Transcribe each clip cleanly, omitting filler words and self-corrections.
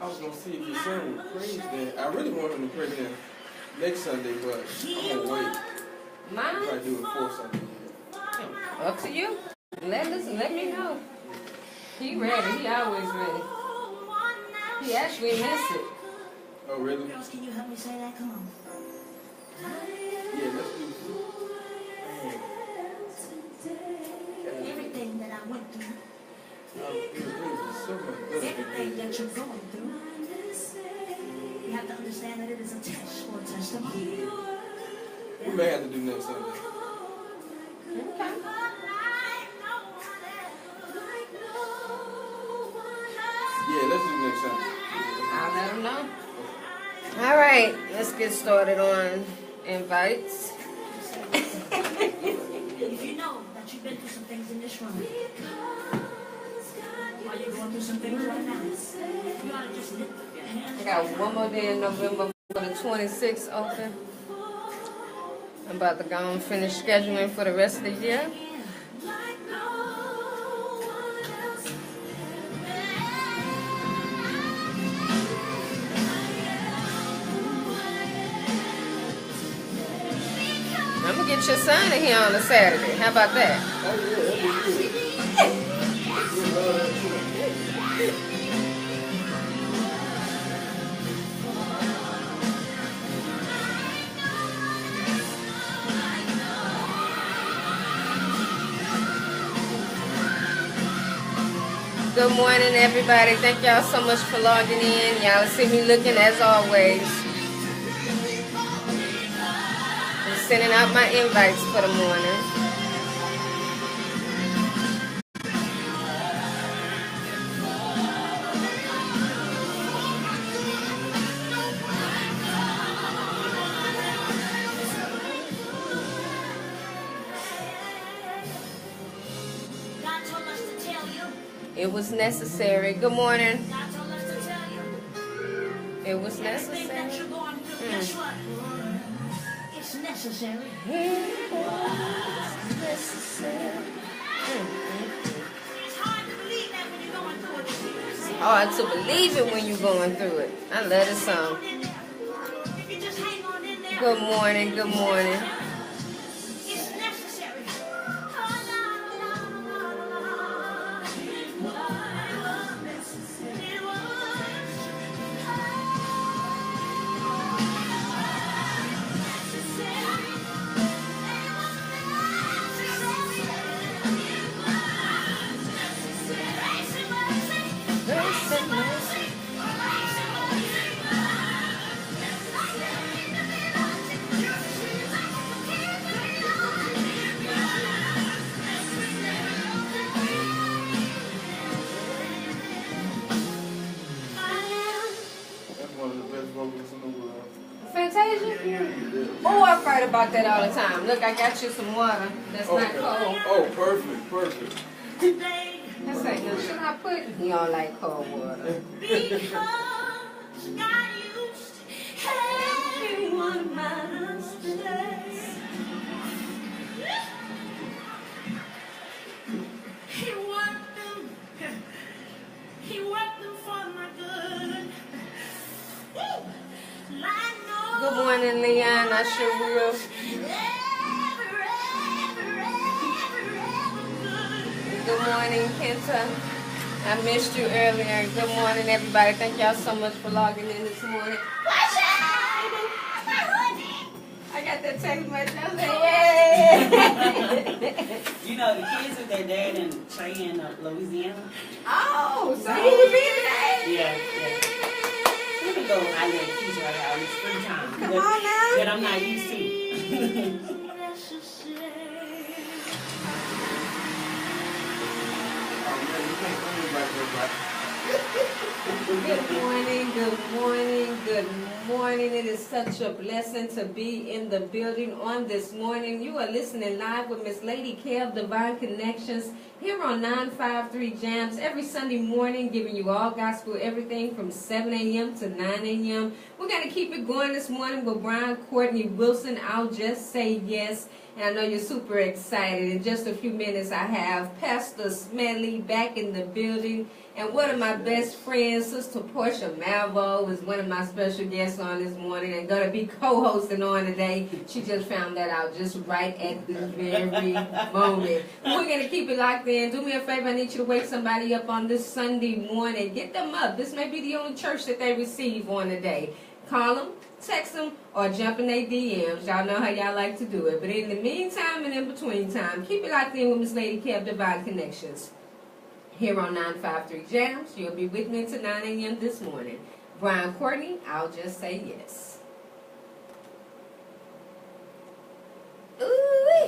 I was gonna see if your son would praise then. I really want him to pray then next Sunday, but I'm gonna wait. Mine? Probably do it before Sunday. Up to you. Let me know. He ready. He always ready. He actually missed it. Oh, really? Girls, can you help me say that? Come on. Yeah, let's do it. Everything that I went through, So much better. everything that you're going through, you have to understand that it is a test or a testimony. We may have to do next Sunday. Okay. Yeah, let's do next Sunday. I'll let him know. All right, let's get started on invites. If you know that you've been through some things in this room, while you're going through some things right now, you ought to just lift up your hands. I got one more day in November for the 26th open. I'm about to go and finish scheduling for the rest of the year. I'm gonna get your son in here on a Saturday. How about that? Good morning, everybody. Thank y'all so much for logging in. Y'all see me looking as always. I'm sending out my invites for the morning. God told us to tell you. It was necessary. Good morning. God told us to tell you. It was Everything that necessary. you're going through, guess what? It's necessary. It was necessary. It's hard to believe that when you're going through it. Hard to believe it when you're going through it. I love this song. If you just hang on in there. Good morning. Good morning. It's necessary. That's one of the best vocals in the world. Fantasia? Oh, I fight about that all the time. Look, I got you some water that's not Okay. cold. Oh, perfect, perfect. That's like, no, should I put? You don't like cold water. Because God used every one of my mistakes. He worked them for my good. Like no Good morning, Leon. I sure will. Good morning, Kenta. I missed you earlier. Good morning, everybody. Thank y'all so much for logging in this morning. I got that text message. I was like, yay! You know, the kids with their dad in Cheyenne, Louisiana. Oh, so he will be today? Yeah. Let me go. I let Keisha right out. It's free time. Come on now. That I'm not used to. Good morning, good morning, good morning. It is such a blessing to be in the building on this morning. You are listening live with Miss Lady K of Divine Connections Here on 953 Jams, every Sunday morning, giving you all gospel, everything from 7 a.m. to 9 a.m. We're going to keep it going this morning with Brian Courtney Wilson. I'll just say yes. And I know you're super excited. In just a few minutes, I have Pastor Smedley back in the building. And one of my best friends, Sister Porche Malveaux, is one of my special guests on this morning and going to be co-hosting on today. She just found that out just right at this very moment. We're going to keep it locked in. Do me a favor. I need you to wake somebody up on this Sunday morning. Get them up. This may be the only church that they receive on the day. Call them, text them, or jump in their DMs. Y'all know how y'all like to do it. But in the meantime and in between time, keep it locked in with Miss Lady Kev Devine Connections. Here on 953 Jams, you'll be with me until 9 a.m. this morning. Brian Courtney, I'll just say yes. Ooh.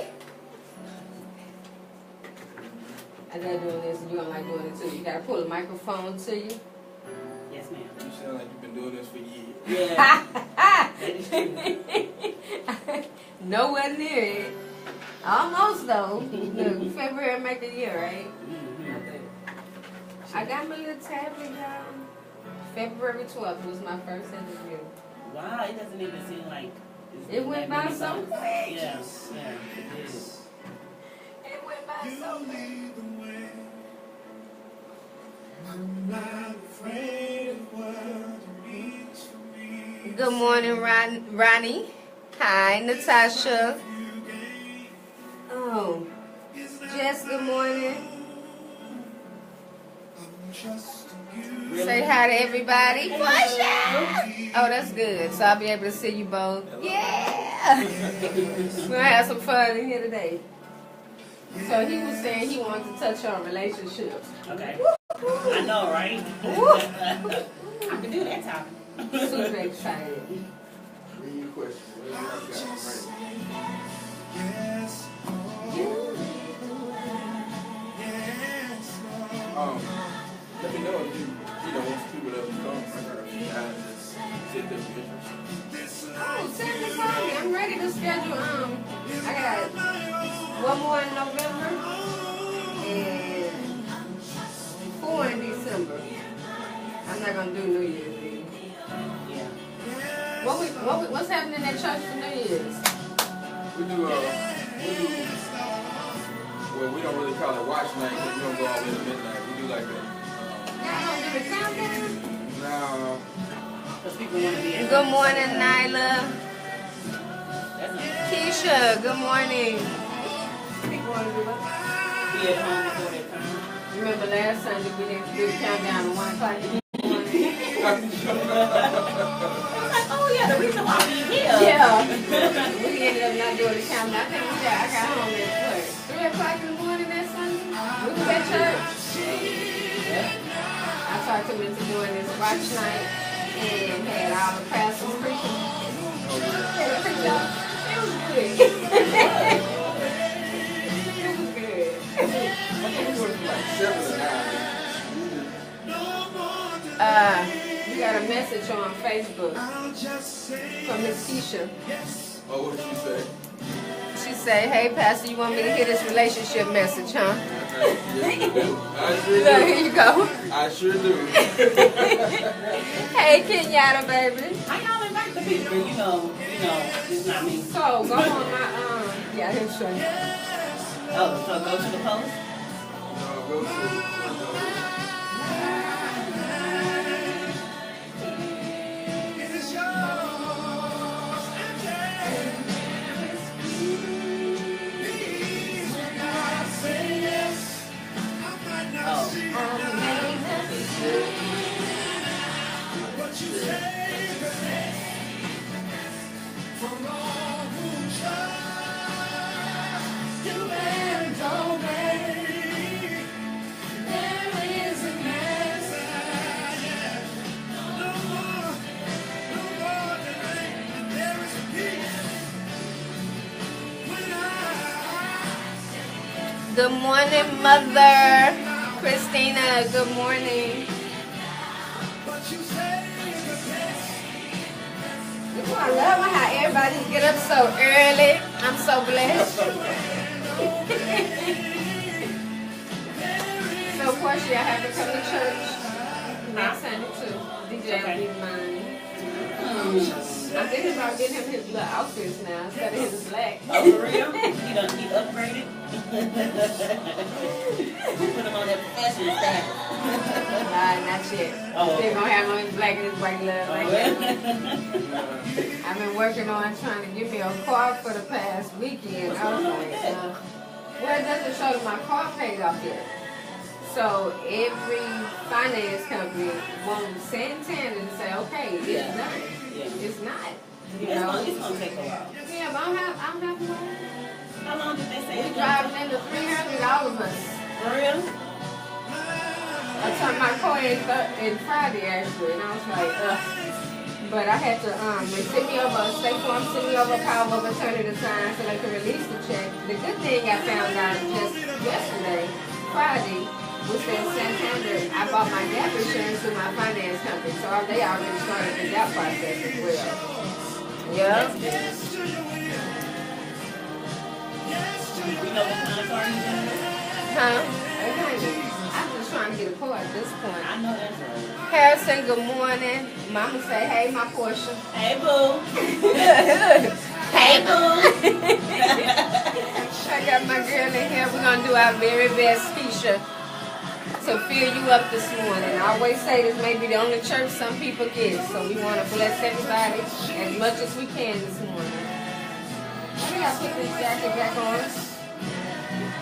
I love doing this, and you're going to like doing it too. You got to pull a microphone to you. Yes, ma'am. You sound like you've been doing this for years. Yeah. That is true. Nowhere near it. Almost though. Look, February make a year, right? I got my little tablet, y'all. February 12th was my first interview. Wow, it doesn't even seem like It went by so quick. Yeah, yeah, it is. It went by so quick. I'm not afraid of what it means for me. Good morning, Ronnie. Hi, Natasha. Oh, Jess, good morning. Say hi to everybody. Porche! Oh, that's good. So I'll be able to see you both. Yeah! We're going to have some fun in here today. So he was saying he wanted to touch on relationships. Okay. I know, right? I can do that topic. Super excited. Read your question. What do you got? Yes, Let me know if you want people to come. I got a few guys that's sit there with Oh, send me money. I'm ready to schedule. I got one more in November and 4 in December. I'm not gonna do New Year's Eve. Yeah. What's happening at church for New Year's? We do, well, we don't really call it watch night because we don't go all the way to midnight. We do like a, Y'all don't do the countdown? no, Because people want to be at Good morning, Nyla. That's not Keisha, good morning. People want to do what? be at home before they come. Remember last Sunday we didn't do the countdown at 1 o'clock in the morning? I was like, oh yeah, the reason why we here. Yeah. We ended up not doing the countdown. I think I got home at what? 3 o'clock in the morning that Sunday? We was at church. Yeah. I talked him into doing this watch night and had all the pastors preaching. It was good. It was good. like 7 or 9. We got a message on Facebook from Miss Keisha. Oh, what did she say? She say, "Hey, Pastor, you want me to hear this relationship message, huh?" Yes, you do. I sure Look, do. here you go. I sure do. Hey, Kenyatta, baby. How y'all invite the people? You know, it's not me. So, go on my, yeah, he'll show you. Oh, so go to the post? No, go to Good morning, Mother. Christina, good morning. Ooh, I love how everybody get up so early. I'm so blessed. Porche, I have to come to church next Sunday too. DJ will be mine. I'm thinking about getting him his little outfits now instead of his black. Oh, for real? He upgraded? Put him on that fashion style. Not yet. Oh. Still gonna have on his black and his white glove. Oh, Like yeah. I've been working on trying to get me a car for the past weekend. I was like, well, it doesn't show that my car paid off yet. So every finance company won't send Tanner to say, okay, it's done. Yeah. It's not. You It's know? gonna take a while. Yeah, but I don't have to worry. How long did they say We it's driving into 300 all of us. For real? I turned my car in Friday actually, and I was like, ugh. But I had to, they sent me over, State Farm sent me over a power of attorney to sign so they could release the check. The good thing I found out just yesterday, Friday, was that Santander, I bought my gap insurance through my finance company, so they already started the gap process as well. Yeah. You know what kind of car you got? Huh? Okay. I'm just trying to get a car at this point. I know that's right. Harrison, good morning. Mama say, hey, my Portia. Hey, boo. Hey, boo. I got my girl in here. We're going to do our very best, Keisha, to fill you up this morning. I always say this may be the only church some people get, so we want to bless everybody as much as we can this morning. I think I put this jacket back on.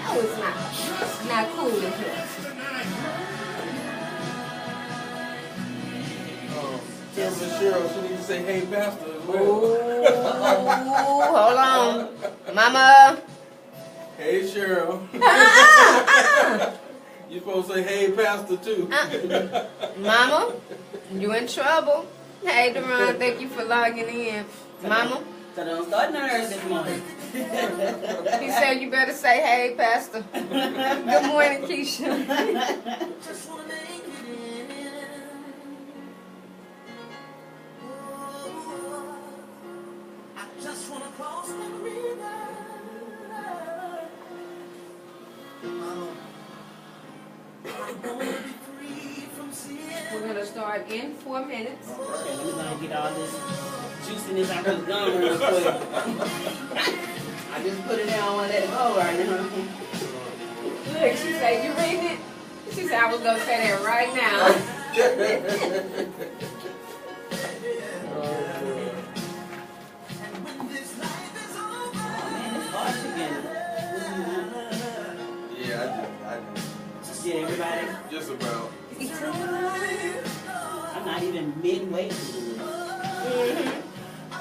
No, it's not. It's not cool in here. Tell Miss Cheryl she needs to say, hey, Pastor as well. Ooh, hold on. Mama. Hey, Cheryl. You're supposed to say, hey, Pastor, too. Mama, you in trouble. Hey, Devine, thank you for logging in. Mama. So don't start nerves this morning. He said you better say, hey, Pastor. Good morning, Keisha. We're going to start in 4 minutes. Okay, let me go and get all this juiciness out of the gum real quick. I just put it there, I don't want to let it go right now. Look, she said, you reading it? She said, I was going to say that right now. Man, it's hard to get it. Yeah, I do. Yeah, everybody. Just about. I'm not even midway through this.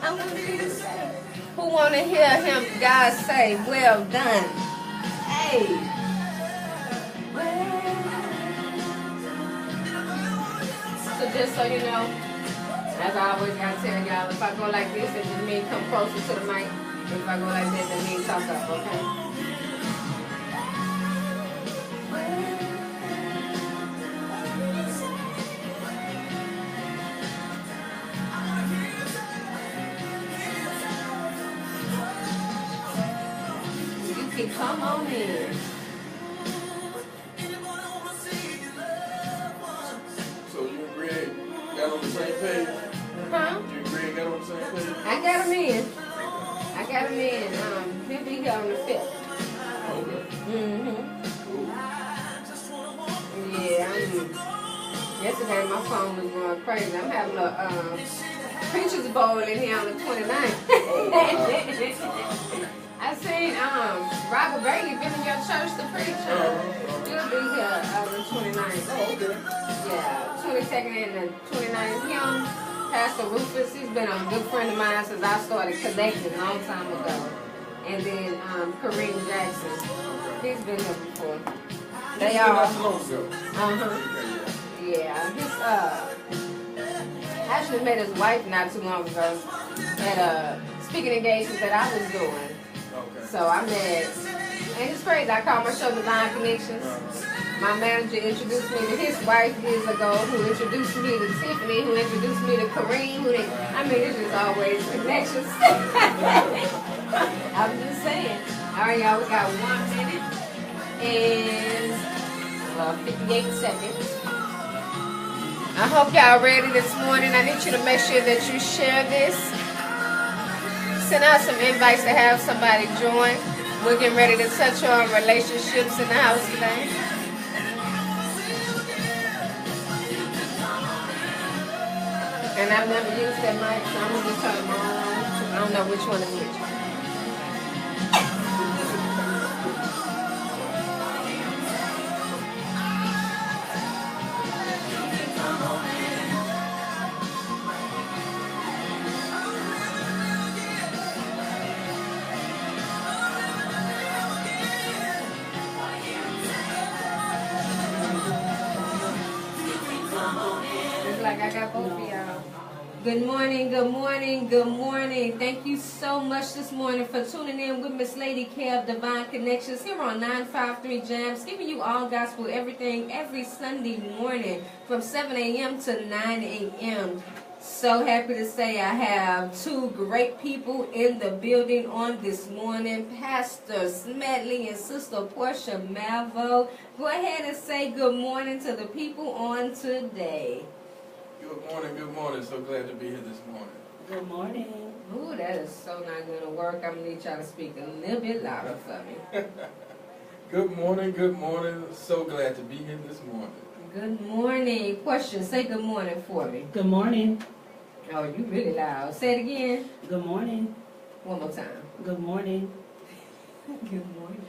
I want to hear you say. Who want to hear him, God say, well done? Hey. So just so you know, as I always got to tell y'all, if I go like this, it just means come closer to the mic. If I go like that, that means talk up, okay? Come on in. So you and Greg got on the same page? Huh? You and Greg got on the same page? I got him in. He'll be here on the 5th. Okay. Cool. Yeah, yesterday my phone was going crazy. I'm having a preacher's bowl in here on the 29th. I seen Robert Bailey been in your church to preach. He'll be here on the 29th. Oh, okay. Yeah, 22nd and the 29th. Him, Pastor Rufus, he's been a good friend of mine since I started connecting a long time ago. And then Kareem Jackson, he's been here before. They Not all. too long ago. Yeah, I actually met his wife not too long ago at a speaking engagement that I was doing. Okay. So I met, and it's crazy. I call my show Divine Connections. My manager introduced me to his wife years ago, who introduced me to Tiffany, who introduced me to Kareem. It's just always connections. I'm just saying. All right, y'all, we got 1 minute and 58 seconds. I hope y'all ready this morning. I need you to make sure that you share this. Send out some invites to have somebody join. We're getting ready to touch on relationships in the house today. And I've never used that mic, so I'm going to just turn them on. I don't know which one is which. I got both of y'all. Good morning, good morning, good morning. Thank you so much this morning for tuning in with Miss Lady K of Divine Connections here on 953 Jams, giving you all gospel everything every Sunday morning from 7 a.m. to 9 a.m. So happy to say I have two great people in the building on this morning, Pastor Smedley and Sister Porche Malveaux. Go ahead and say good morning to the people on today. Good morning. So glad to be here this morning. Good morning. Ooh, that is so not going to work. I'm going to need y'all to speak a little bit louder for me. Good morning. So glad to be here this morning. Good morning. Question, say good morning for me. Good morning. Oh, you really loud. Say it again. Good morning. One more time. Good morning. Good morning.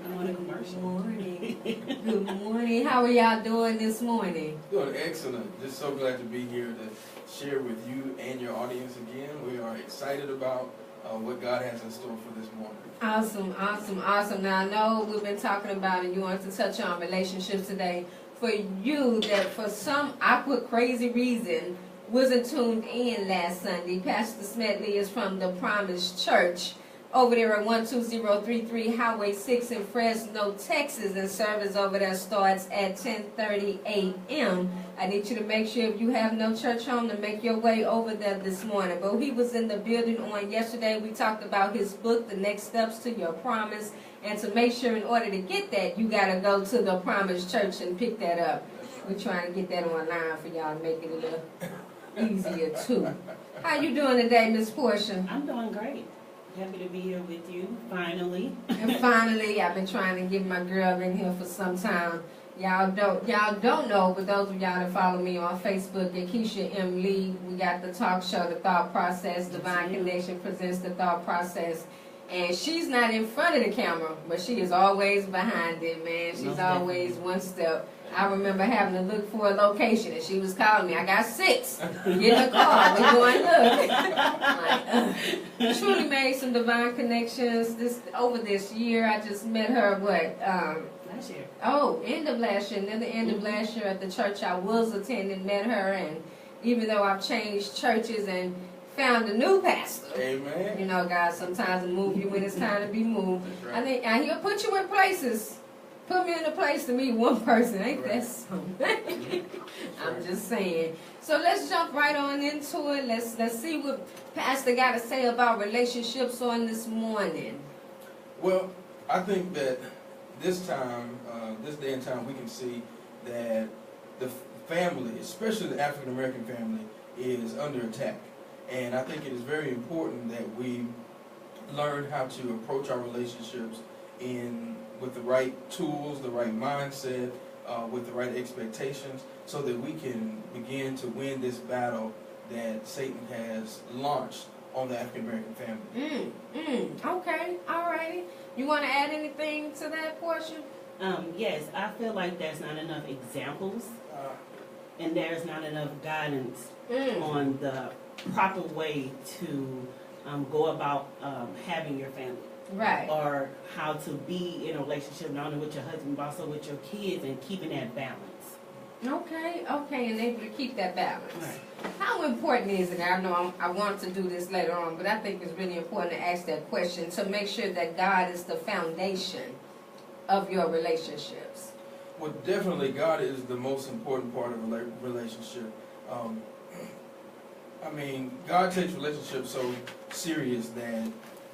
I'm on a commercial. Good morning. Good morning. How are y'all doing this morning? Doing excellent. Just so glad to be here to share with you and your audience again. We are excited about what God has in store for this morning. Awesome. Now, I know we've been talking about it. You want to touch on relationships today. For you that for some awkward, crazy reason wasn't tuned in last Sunday, Pastor Smedley is from the Promised Church over there at 12033 Highway 6 in Fresno, Texas, and service over there starts at 10:30 a.m. I need you to make sure if you have no church home to make your way over there this morning. But he was in the building on yesterday. We talked about his book, The Next Steps to Your Promise. And to make sure in order to get that, you got to go to the Promised Church and pick that up. We're trying to get that online for y'all to make it a little easier too. How you doing today, Miss Portia? I'm doing great. Happy to be here with you, finally. And finally, I've been trying to get my girl in here for some time. Y'all don't know, but those of y'all that follow me on Facebook at Keisha M. Lee, we got the talk show, The Thought Process. Divine Connection presents The Thought Process. And she's not in front of the camera, but she is always behind it, man. She's always one step. I remember having to look for a location, and she was calling me. I got 6. Get in the car. We going look. Truly made some divine connections over this year. I just met her, Last year. Oh, end of last year. Near the end of last year at the church I was attending, met her. And even though I've changed churches and found a new pastor. Amen. You know, God sometimes will move you when it's time to be moved. Right. I think He'll put you in places. Put me in a place to meet one person. Ain't that something? I'm just saying. So let's jump right on into it. Let's see what Pastor got to say about relationships on this morning. Well, I think that this day and time, we can see that the family, especially the African American family, is under attack. And I think it is very important that we learn how to approach our relationships with the right tools, the right mindset, with the right expectations, so that we can begin to win this battle that Satan has launched on the African American family. Okay, all righty. You want to add anything to that portion? Yes, I feel like there's not enough examples and there's not enough guidance on the proper way to go about having your family. Right. Or how to be in a relationship not only with your husband but also with your kids and keeping that balance. Okay, and able to keep that balance. Right. How important is it? I know I want to do this later on, but I think it's really important to ask that question to make sure that God is the foundation of your relationships. Well, definitely God is the most important part of a relationship. God takes relationships so serious that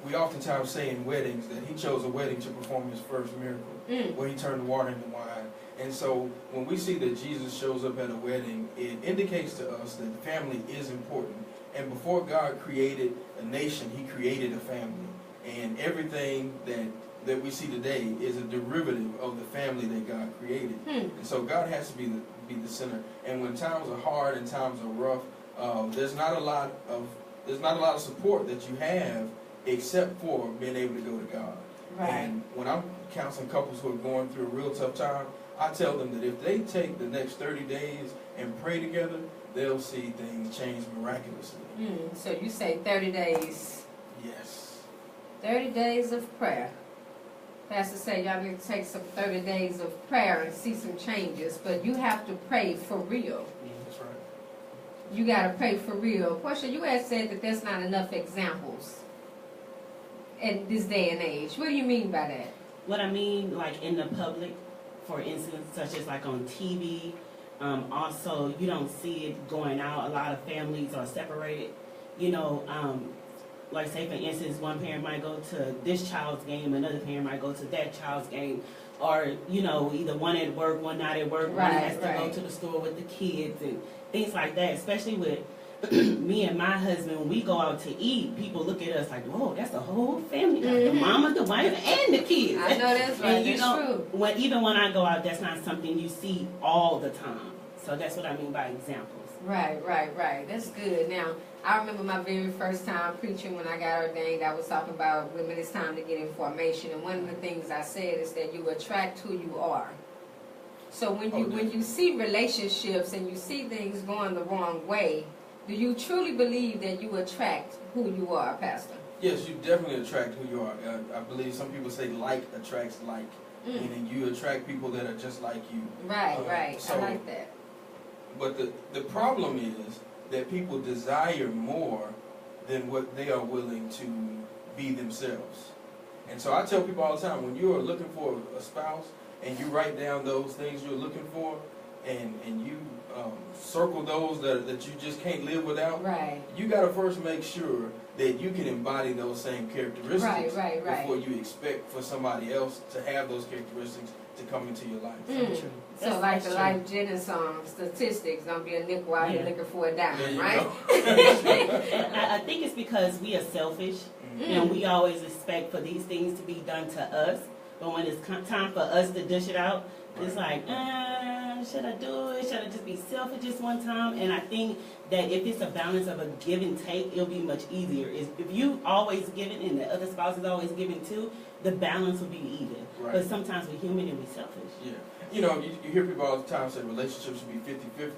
we oftentimes say in weddings that He chose a wedding to perform His first miracle, where He turned the water into wine. And so when we see that Jesus shows up at a wedding, it indicates to us that family is important. And before God created a nation, he created a family. And everything that we see today is a derivative of the family that God created. And so God has to be the center. And when times are hard and times are rough, there's not a lot of support that you have except for being able to go to God. Right. And when I'm counseling couples who are going through a real tough time, I tell them that if they take the next 30 days and pray together, they'll see things change miraculously. So you say 30 days. Yes. 30 days of prayer. Pastor say y'all need to take some 30 days of prayer and see some changes, but you have to pray for real. That's right. You got to pray for real. Portia, you had said that there's not enough examples in this day and age. What do you mean by that? What I mean, like in the public, for instance, such as like on TV, also you don't see it going out. A lot of families are separated. You know, like say for instance, one parent might go to this child's game, another parent might go to that child's game, or you know, either one at work, one not at work, one has to go to the store with the kids and things like that. Especially with me and my husband, when we go out to eat, people look at us like, whoa, that's the whole family, like the mama, the wife, and the kids. I know that's right. And, That's true. Even when I go out, that's not something you see all the time. So that's what I mean by examples. Right. That's good. Now, I remember my very first time preaching when I got ordained. I was talking about women, it's time to get in formation. And one of the things I said is that you attract who you are. So when you see relationships and you see things going the wrong way, do you truly believe that you attract who you are, Pastor? Yes, you definitely attract who you are. I believe some people say like attracts like, meaning you attract people that are just like you. Right. So, I like that. But the problem is that people desire more than what they are willing to be themselves. And so I tell people all the time, when you are looking for a spouse and you write down those things you're looking for and you circle those that you just can't live without, Right. you got to first make sure that you can embody those same characteristics Right. before you expect for somebody else to have those characteristics to come into your life. True. So like the Life Jennings song, statistics, don't be a nickel out here looking for a dime, There you right? go. I think it's because we are selfish and we always expect for these things to be done to us. But when it's time for us to dish it out, it's like, should I do it? Should I just be selfish just one time? And I think that if it's a balance of a give and take, it'll be much easier. If you always giving and the other spouse is always giving too, the balance will be even. Right. But sometimes we're human and we're selfish. Yeah. You know, you hear people all the time say relationships should be 50-50,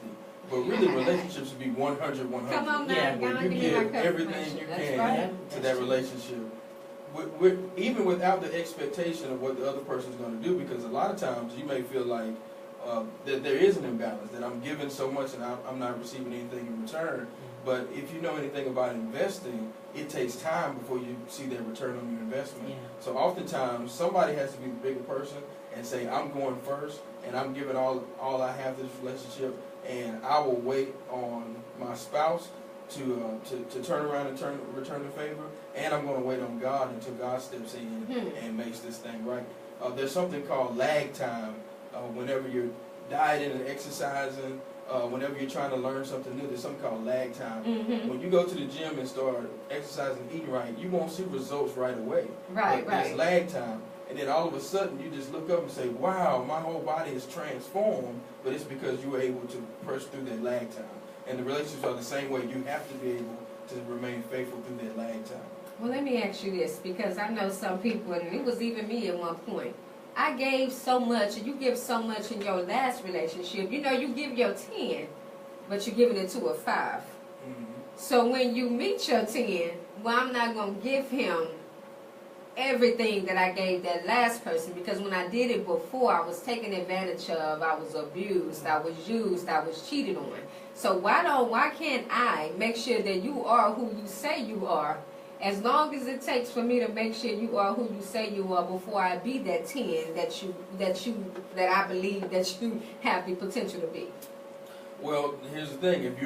but really relationships should be 100-100. Come on now, Yeah, go Where on, you give me my give everything confirmation. you That's can right. to that relationship. Even without the expectation of what the other person's going to do, because a lot of times you may feel like that there is an imbalance, that I'm giving so much and I'm not receiving anything in return. But if you know anything about investing, it takes time before you see that return on your investment. Yeah. So oftentimes somebody has to be the bigger person and say, I'm going first and I'm giving all I have to this relationship, and I will wait on my spouse to turn around and return the favor, and I'm going to wait on God until God steps in and makes this thing right. There's something called lag time whenever you're dieting and exercising, whenever you're trying to learn something new. There's something called lag time. When you go to the gym and start exercising and eating right, you won't see results right away. But there's lag time. And then all of a sudden you just look up and say, wow, my whole body is transformed, but it's because you were able to press through that lag time. And the relationships are the same way. You have to be able to remain faithful through that lag time. Well, let me ask you this, because I know some people, and it was even me at one point. I gave so much, and you give so much in your last relationship. You know, you give your 10, but you're giving it to a 5. So when you meet your 10, well, I'm not going to give him everything that I gave that last person, because when I did it before, I was taken advantage of, I was abused, I was used, I was cheated on. So why can't I make sure that you are who you say you are, as long as it takes for me to make sure you are who you say you are before I be that 10 that I believe that you have the potential to be? Well, here's the thing: if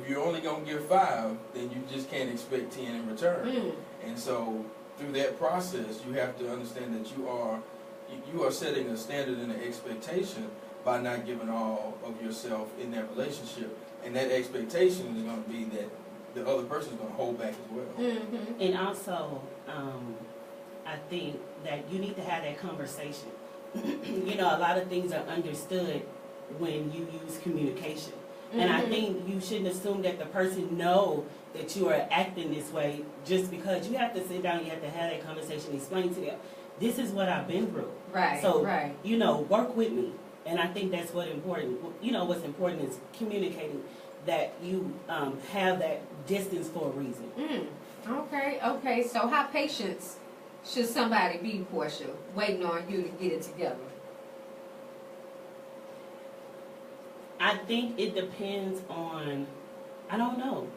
you're only gonna give 5, then you just can't expect 10 in return. And so through that process, you have to understand that you are setting a standard and an expectation by not giving all of yourself in that relationship. And that expectation is going to be that the other person is going to hold back as well. Mm-hmm. And also, I think that you need to have that conversation. You know, a lot of things are understood when you use communication. And I think you shouldn't assume that the person know that you are acting this way just because. You have to sit down, you have to have that conversation, explain to them, this is what I've been through. Right, So, right. you know, work with me. And I think that's what's important. You know, what's important is communicating that you have that distance for a reason. Okay. So how patient should somebody be, Portia, waiting on you to get it together? I think it depends on, I don't know.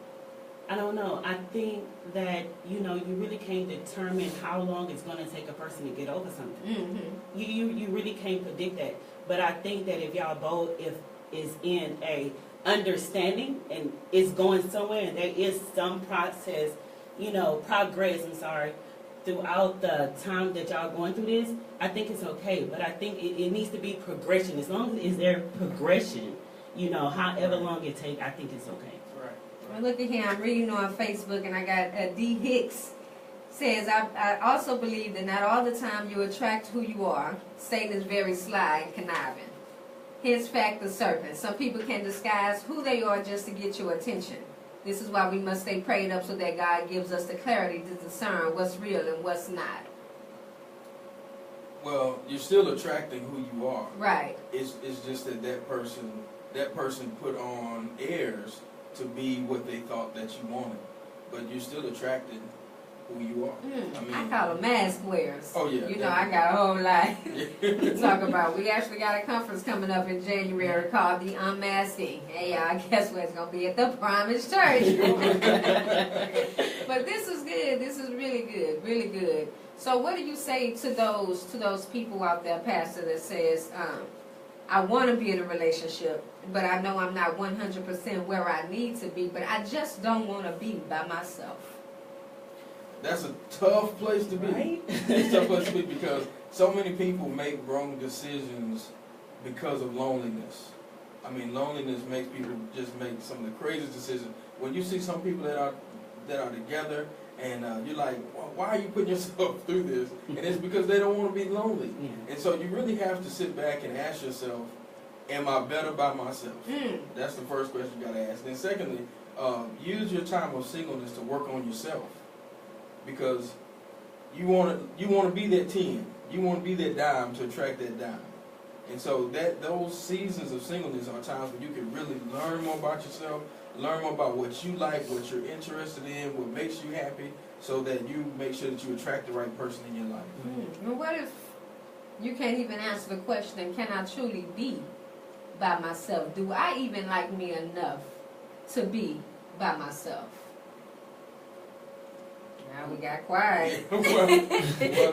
I think that, you know, you really can't determine how long it's going to take a person to get over something. You really can't predict that. But I think that if y'all both, if is in a understanding and it's going somewhere and there is some process, you know, progress, throughout the time that y'all going through this, I think it's okay. But I think it needs to be progression. As long as is there progression, you know, however long it takes, I think it's okay. Well, look at here, I'm reading on Facebook and I got D. Hicks says, I also believe that not all the time you attract who you are. Satan is very sly and conniving. Hence fact the serpent. Some people can disguise who they are just to get your attention. This is why we must stay prayed up so that God gives us the clarity to discern what's real and what's not. Well, you're still attracting who you are. Right. It's just that person put on airs to be what they thought that you wanted, but you're still attracting who you are. I call them mask wearers. Oh yeah. You know, I got a whole lot to talk about. We actually got a conference coming up in January called The Unmasking. Hey, y'all, guess where it's going to be? At the Promise Church. But this is good. This is really good. Really good. So what do you say to those people out there, Pastor, that says, I want to be in a relationship, but I know I'm not 100% where I need to be, but I just don't want to be by myself? That's a tough place to be. Right? It's a tough place to be because so many people make wrong decisions because of loneliness. I mean, loneliness makes people just make some of the craziest decisions. When you see some people that are together and you're like, well, why are you putting yourself through this? And it's because they don't want to be lonely. Yeah. And so you really have to sit back and ask yourself, am I better by myself? That's the first question you got to ask. Then secondly, use your time of singleness to work on yourself. Because you want to be that 10. You want to be that dime to attract that dime. And so those seasons of singleness are times when you can really learn more about yourself, learn more about what you like, what you're interested in, what makes you happy, so that you make sure that you attract the right person in your life. Well, what if you can't even answer the question, can I truly be by myself? Do I even like me enough to be by myself? Now we got quiet. well,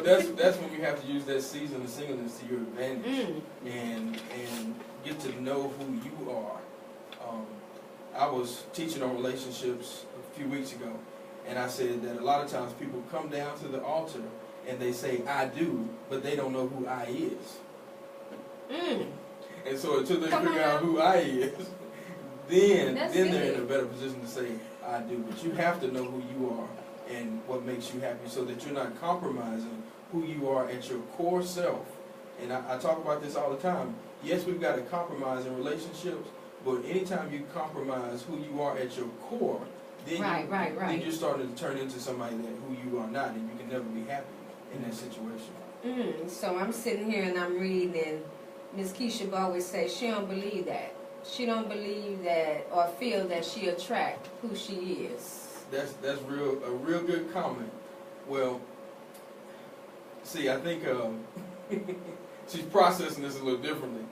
that's when you have to use that season of singleness to your advantage and get to know who you are. I was teaching on relationships a few weeks ago, and I said that a lot of times people come down to the altar and they say, I do, but they don't know who I is. And so until they figure out who I is, then they're in a better position to say, I do. But you have to know who you are and what makes you happy so that you're not compromising who you are at your core self. And I talk about this all the time. Yes, we've got to compromise in relationships, but anytime you compromise who you are at your core, then then you're starting to turn into somebody that who you are not, and you can never be happy in that situation. So I'm sitting here and I'm reading, and Miss Keisha always says she don't believe that. She don't believe that or feel that she attract who she is. That's a real good comment. Well, see, I think she's processing this a little differently.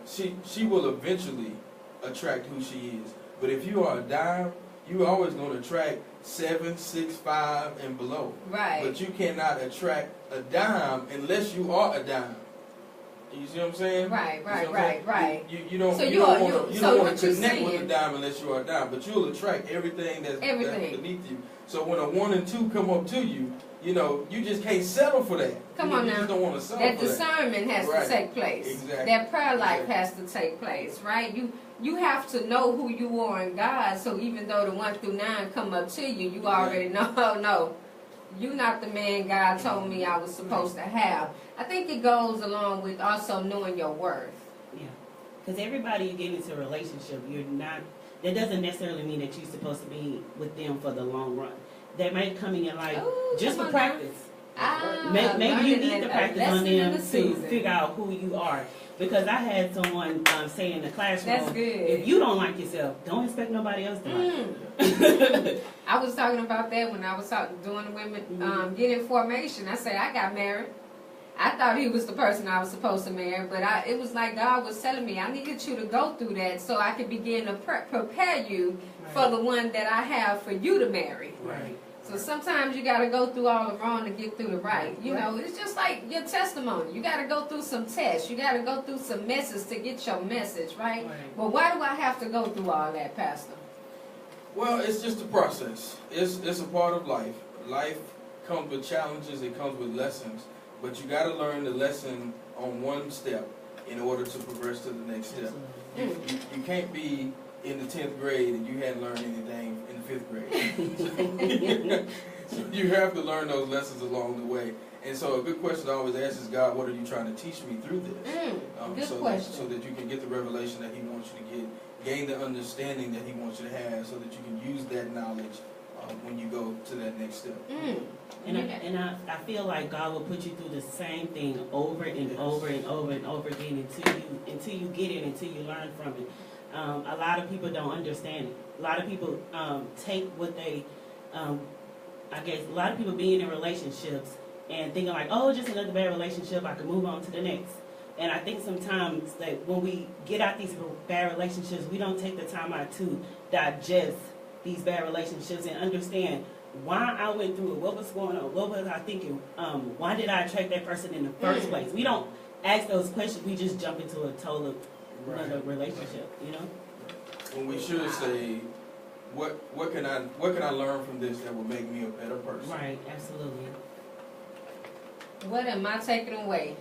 She will eventually attract who she is. But if you are a dime, you're always going to attract 7, 6, 5, and below. Right. But you cannot attract a dime unless you are a dime. You see what I'm saying? Right. You don't want to connect with a dime unless you are a dime, but you'll attract everything that's beneath you. So when a 1 and 2 come up to you, you know, you just can't settle for that. Come you on you now. just don't want to settle That for that. discernment has Right. to take place. Exactly. That prayer life Exactly. has to take place, right? You have to know who you are in God, so even though the 1 through 9 come up to you, you already know, oh, no, you're not the man God told me I was supposed to have. I think it goes along with also knowing your worth. Yeah, because everybody you get into a relationship, you're not. That doesn't necessarily mean that you're supposed to be with them for the long run. They might come in your life Ooh, just come for on now. practice. Learning Maybe you need to a practice on lesson in them the to season. figure out who you are. Because I had someone say in the classroom, That's good. if you don't like yourself, don't expect nobody else to like you. I was talking about that when I was doing the women getting formation. I said I got married. I thought he was the person I was supposed to marry, but it was like God was telling me I needed you to go through that so I could begin to prepare you for the one that I have for you to marry. Right. So sometimes you got to go through all the wrong to get through the right. You know, it's just like your testimony. You got to go through some tests. You got to go through some messes to get your message, right? But why do I have to go through all that, Pastor? Well, it's just a process. It's a part of life. Life comes with challenges. It comes with lessons. But you got to learn the lesson on one step in order to progress to the next step. You can't be in the 10th grade and you hadn't learned anything in the 5th grade. So you have to learn those lessons along the way. And so a good question I always ask is, God, what are you trying to teach me through this? Good question. So that you can get the revelation that he wants you to get, gain the understanding that he wants you to have, so that you can use that knowledge when you go to that next step. And I feel like God will put you through the same thing over and over and over and over again until you get it, until you learn from it. A lot of people don't understand it. A lot of people take what they, I guess, a lot of people being in relationships and thinking like, oh, just another bad relationship, I can move on to the next. And I think sometimes that when we get out these bad relationships, we don't take the time out to digest these bad relationships and understand why I went through it, what was going on, what was I thinking, why did I attract that person in the first place? We don't ask those questions, we just jump into a total another relationship, you know? When we should say, what can I learn from this that will make me a better person? Right, absolutely. What am I taking away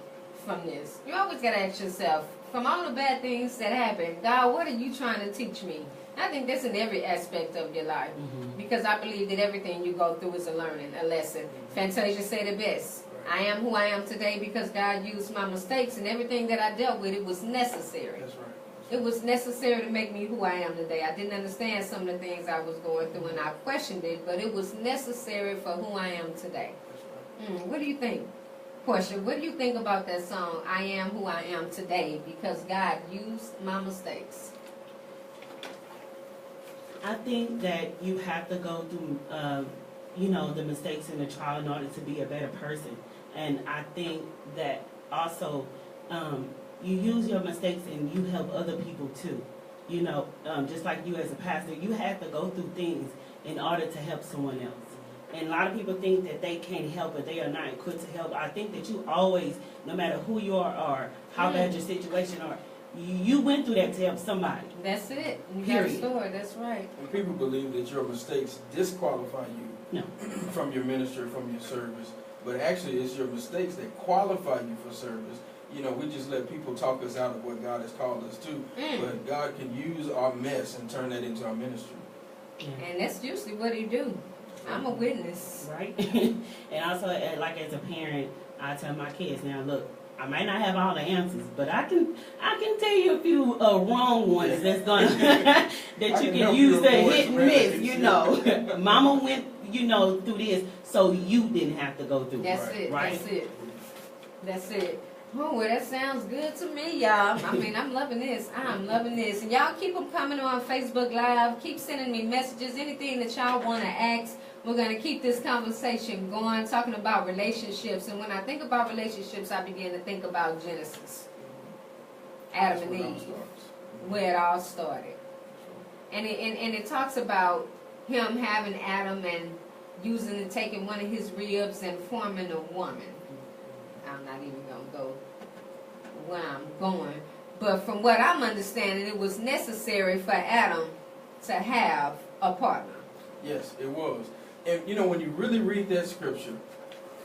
from this? You always got to ask yourself, from all the bad things that happen, God, what are you trying to teach me? I think that's in every aspect of your life, because I believe that everything you go through is a learning, a lesson. Fantasia said it best. I am who I am today because God used my mistakes, and everything that I dealt with, it was necessary. That's right. It was necessary to make me who I am today. I didn't understand some of the things I was going through, and I questioned it, but it was necessary for who I am today. What do you think? Porche, what do you think about that song, I am who I am today because God used my mistakes? I think that you have to go through, the mistakes in the trial in order to be a better person. And I think that also you use your mistakes and you help other people too. Just like you as a pastor, you have to go through things in order to help someone else. And a lot of people think that they can't help it, they are not equipped to help. I think that you always, no matter who you are or how bad your situation are, you went through that to help somebody. That's it. You Period. have a story, that's right. And people believe that your mistakes disqualify you from your ministry, from your service. But actually, it's your mistakes that qualify you for service. We just let people talk us out of what God has called us to. But God can use our mess and turn that into our ministry. And that's usually what he do. I'm a witness. Right? And also, like as a parent, I tell my kids, now look, I might not have all the answers, but I can tell you a few wrong ones that's gonna that you can use to hit and miss. Mama went through this, so you didn't have to go through. That's it. Right? That's it. Oh, well, that sounds good to me, y'all. I mean, I'm loving this. I'm loving this. And y'all keep them coming on Facebook Live. Keep sending me messages, anything that y'all want to ask. We're going to keep this conversation going, talking about relationships. And when I think about relationships, I begin to think about Genesis. Adam and Eve, where it all started. And it talks about him having Adam and taking one of his ribs and forming a woman. I'm not even going to go where I'm going. But from what I'm understanding, it was necessary for Adam to have a partner. Yes, it was. And when you really read that scripture,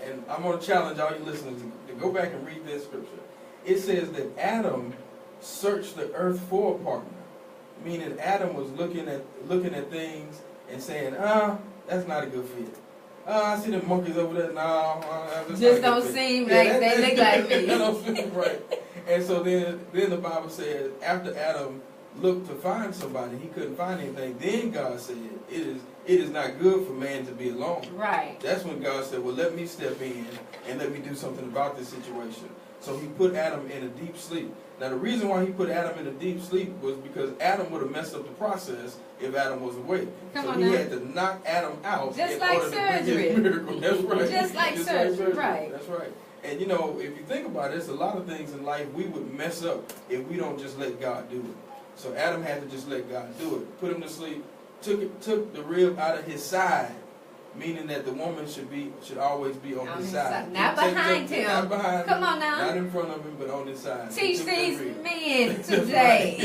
and I'm going to challenge all you listeners to go back and read this scripture. It says that Adam searched the earth for a partner, meaning Adam was looking at things and saying, that's not a good fit. I see the monkeys over there. No, just don't seem like they look like me. That don't seem right. And so then the Bible says, after Adam looked to find somebody, he couldn't find anything. Then God said, it is not good for man to be alone. Right. That's when God said, well, let me step in and let me do something about this situation. So he put Adam in a deep sleep. Now the reason why he put Adam in a deep sleep was because Adam would have messed up the process if Adam was awake. So he had to knock Adam out in order to bring his miracle. That's right. Just like surgery. Right. That's right. And you know, if you think about it, there's a lot of things in life we would mess up if we don't just let God do it. So Adam had to just let God do it. Put him to sleep, took the rib out of his side, meaning that the woman should always be on his side. Not behind him. Not behind him. Come on now. Not in front of him, but on his side. Teach these men today.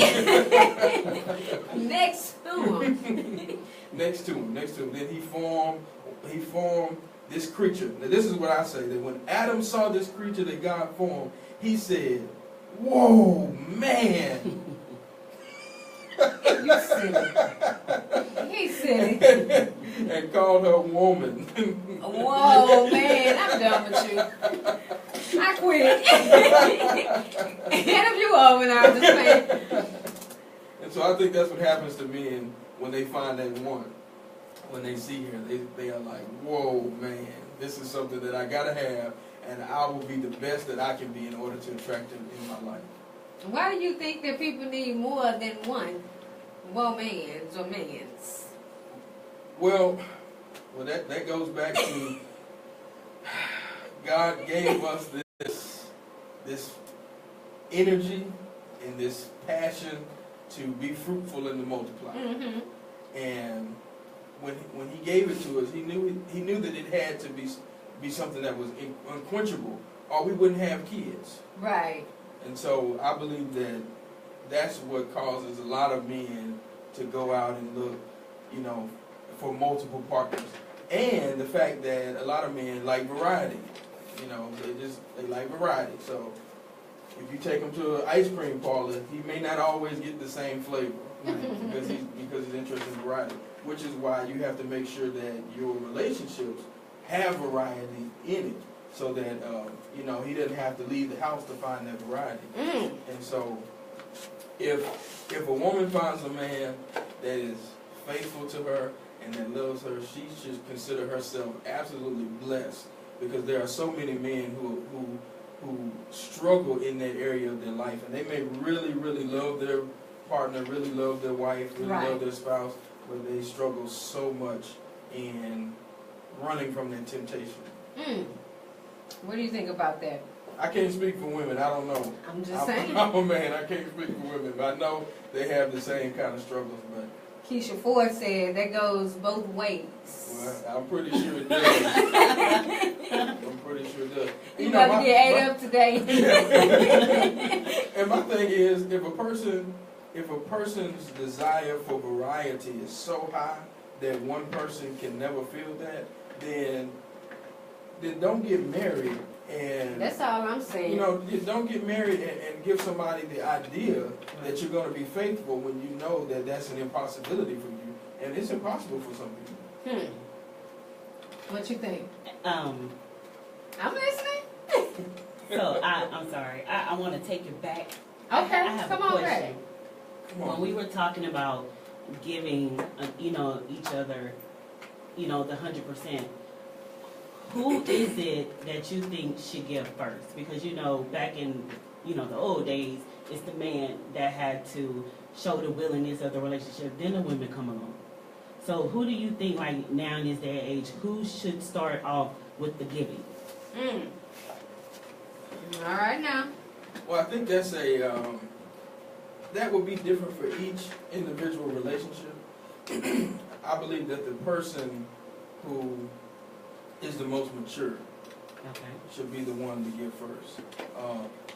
Next to him. Next to him. Then he formed this creature. Now this is what I say, that when Adam saw this creature that God formed, he said, whoa, man. You silly. He's silly. And called her woman. Whoa, man, I'm done with you. I quit. Head of you over now, I'm just saying. And so I think that's what happens to men when they find that one. When they see her, they are like, whoa, man, this is something that I gotta have, and I will be the best that I can be in order to attract him in my life. Why do you think that people need more than one womans or mans? Well, that goes back to God gave us this energy and this passion to be fruitful and to multiply. Mm-hmm. And when he gave it to us, he knew that it had to be something that was unquenchable, or we wouldn't have kids. Right. And so I believe that that's what causes a lot of men to go out and look, for multiple partners. And the fact that a lot of men like variety. They like variety. So if you take him to an ice cream parlor, he may not always get the same flavor because he's interested in variety. Which is why you have to make sure that your relationships have variety in it, so that he doesn't have to leave the house to find that variety. And so, if a woman finds a man that is faithful to her and that loves her, she should consider herself absolutely blessed, because there are so many men who struggle in that area of their life, and they may really, really love their partner, really love their wife, really love their spouse, but they struggle so much in running from that temptation. What do you think about that? I can't speak for women. I don't know. I'm just saying. I'm a man. I can't speak for women, but I know they have the same kind of struggles. But Keisha Ford said that goes both ways. Well, I'm pretty sure it does. I'm pretty sure it does. You about to get ate up today. And my thing is, if a person's desire for variety is so high that one person can never feel that, then don't get married. And that's all I'm saying. Don't get married and give somebody the idea that you're going to be faithful when you know that that's an impossibility for you, and it's impossible for some people. What you think? I'm listening. So I'm sorry. I want to take it back. Okay, I have come a on question. back. When we were talking about giving, each other, the 100%. Who is it that you think should give first? Because back in the old days, it's the man that had to show the willingness of the relationship. Then the women come along. So who do you think, like now in this day and age, who should start off with the giving? All right now. Well, I think that's that would be different for each individual relationship. I believe that the person who is the most mature should be the one to give first.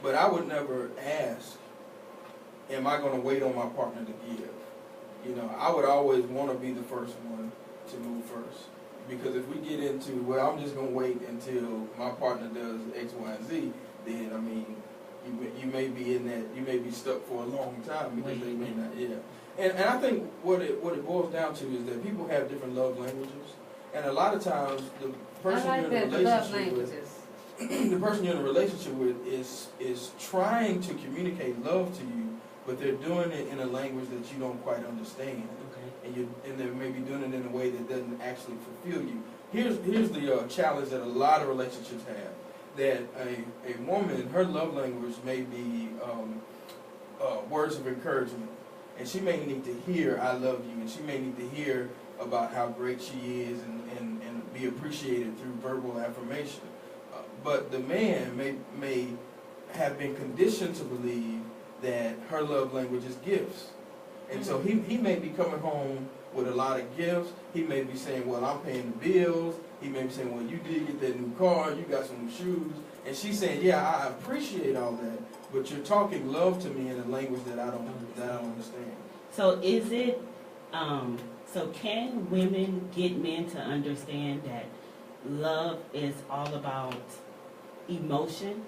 But I would never ask, am I going to wait on my partner to give? I would always want to be the first one to move first. Because if we get into, well, I'm just gonna wait until my partner does X, Y, and Z, then I mean, you may be in that, you may be stuck for a long time because they may not, yeah. And I think what it boils down to is that people have different love languages, and a lot of times the person I you're like in a that, the love relationship with, languages. the person you're in a relationship with is trying to communicate love to you, but they're doing it in a language that you don't quite understand, and they may be doing it in a way that doesn't actually fulfill you. Here's the challenge that a lot of relationships have. That a woman, her love language may be words of encouragement, and she may need to hear "I love you," and she may need to hear about how great she is and be appreciated through verbal affirmation. But the man may have been conditioned to believe that her love language is gifts. And so he may be coming home with a lot of gifts. He may be saying, well, I'm paying the bills. He may be saying, well, you did get that new car, you got some new shoes. And she's saying, yeah, I appreciate all that, but you're talking love to me in a language that I don't understand. So is it, so can women get men to understand that love is all about emotion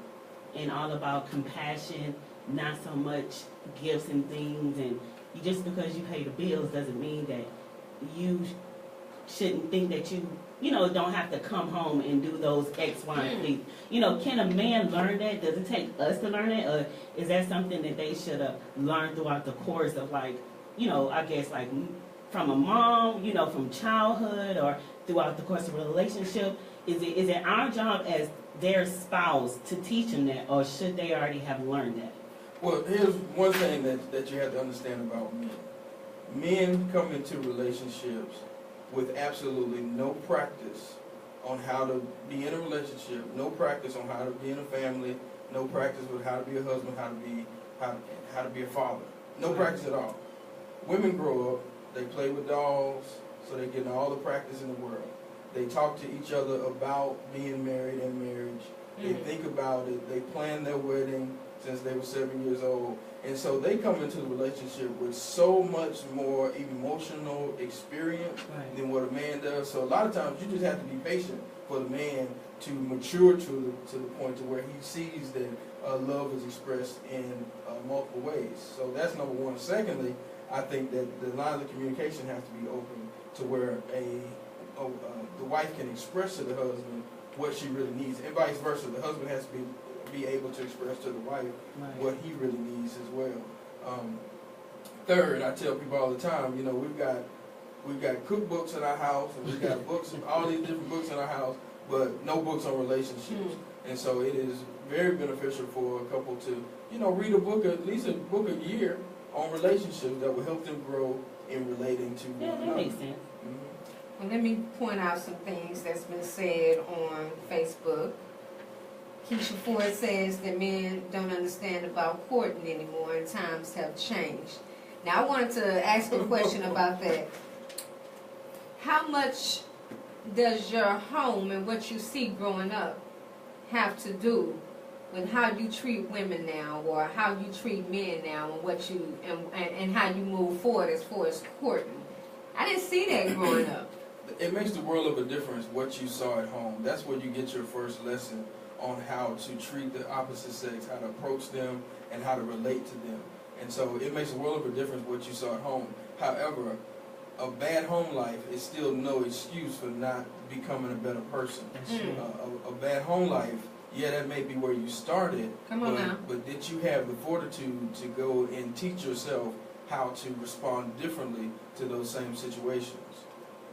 and all about compassion, not so much gifts and things, and just because you pay the bills doesn't mean that you shouldn't think that you don't have to come home and do those X, Y, and Z. Can a man learn that? Does it take us to learn it? Or is that something that they should have learned throughout the course of I guess like from a mom, from childhood or throughout the course of a relationship? Is it our job as their spouse to teach them that, or should they already have learned that? Well, here's one thing that you have to understand about men. Men come into relationships with absolutely no practice on how to be in a relationship, no practice on how to be in a family, no practice with how to be a husband, how to be a father. No practice at all. Women grow up, they play with dolls, so they get all the practice in the world. They talk to each other about being married and marriage. They think about it. They plan their wedding since they were 7 years old. And so they come into the relationship with so much more emotional experience than what a man does. So a lot of times you just have to be patient for the man to mature to the point to where he sees that love is expressed in multiple ways. So that's number one. Secondly, I think that the lines of communication have to be open to where the wife can express to the husband what she really needs, and vice versa. The husband has to be able to express to the wife what he really needs as well. Third, I tell people all the time, we've got cookbooks in our house, and we've got books, all these different books in our house, but no books on relationships. And so it is very beneficial for a couple to, read a book, at least a book a year on relationships that will help them grow in relating to one another. That makes sense. Well, let me point out some things that's been said on Facebook. Keisha Ford says that men don't understand about courting anymore and times have changed. Now, I wanted to ask a question about that. How much does your home and what you see growing up have to do with how you treat women now, or how you treat men now, and what you and how you move forward as far as courting? I didn't see that growing up. It makes the world of a difference what you saw at home. That's where you get your first lesson on how to treat the opposite sex, how to approach them, and how to relate to them. And so it makes a world of a difference what you saw at home. However, a bad home life is still no excuse for not becoming a better person. A bad home life, yeah, that may be where you started. Come on now. But did you have the fortitude to go and teach yourself how to respond differently to those same situations?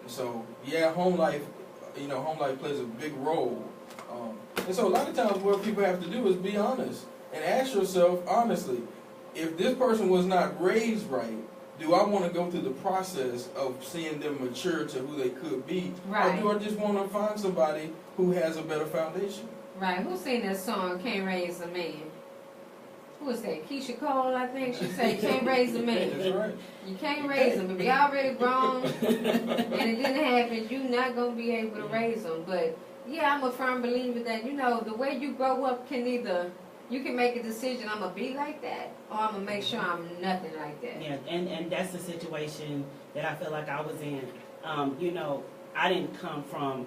And so, yeah, home life plays a big role. And so a lot of times what people have to do is be honest and ask yourself honestly, if this person was not raised right, do I want to go through the process of seeing them mature to who they could be? Right. Or do I just want to find somebody who has a better foundation? Right. Who sang that song, Can't Raise a Man? Who was that? Keisha Cole, I think. She said, Can't raise a man. That's right. You can't raise them. If you're already grown and it didn't happen, you're not going to be able to raise them. But, yeah, I'm a firm believer that, the way you grow up can you can make a decision, I'm going to be like that, or I'm going to make sure I'm nothing like that. Yeah, and that's the situation that I feel like I was in. I didn't come from,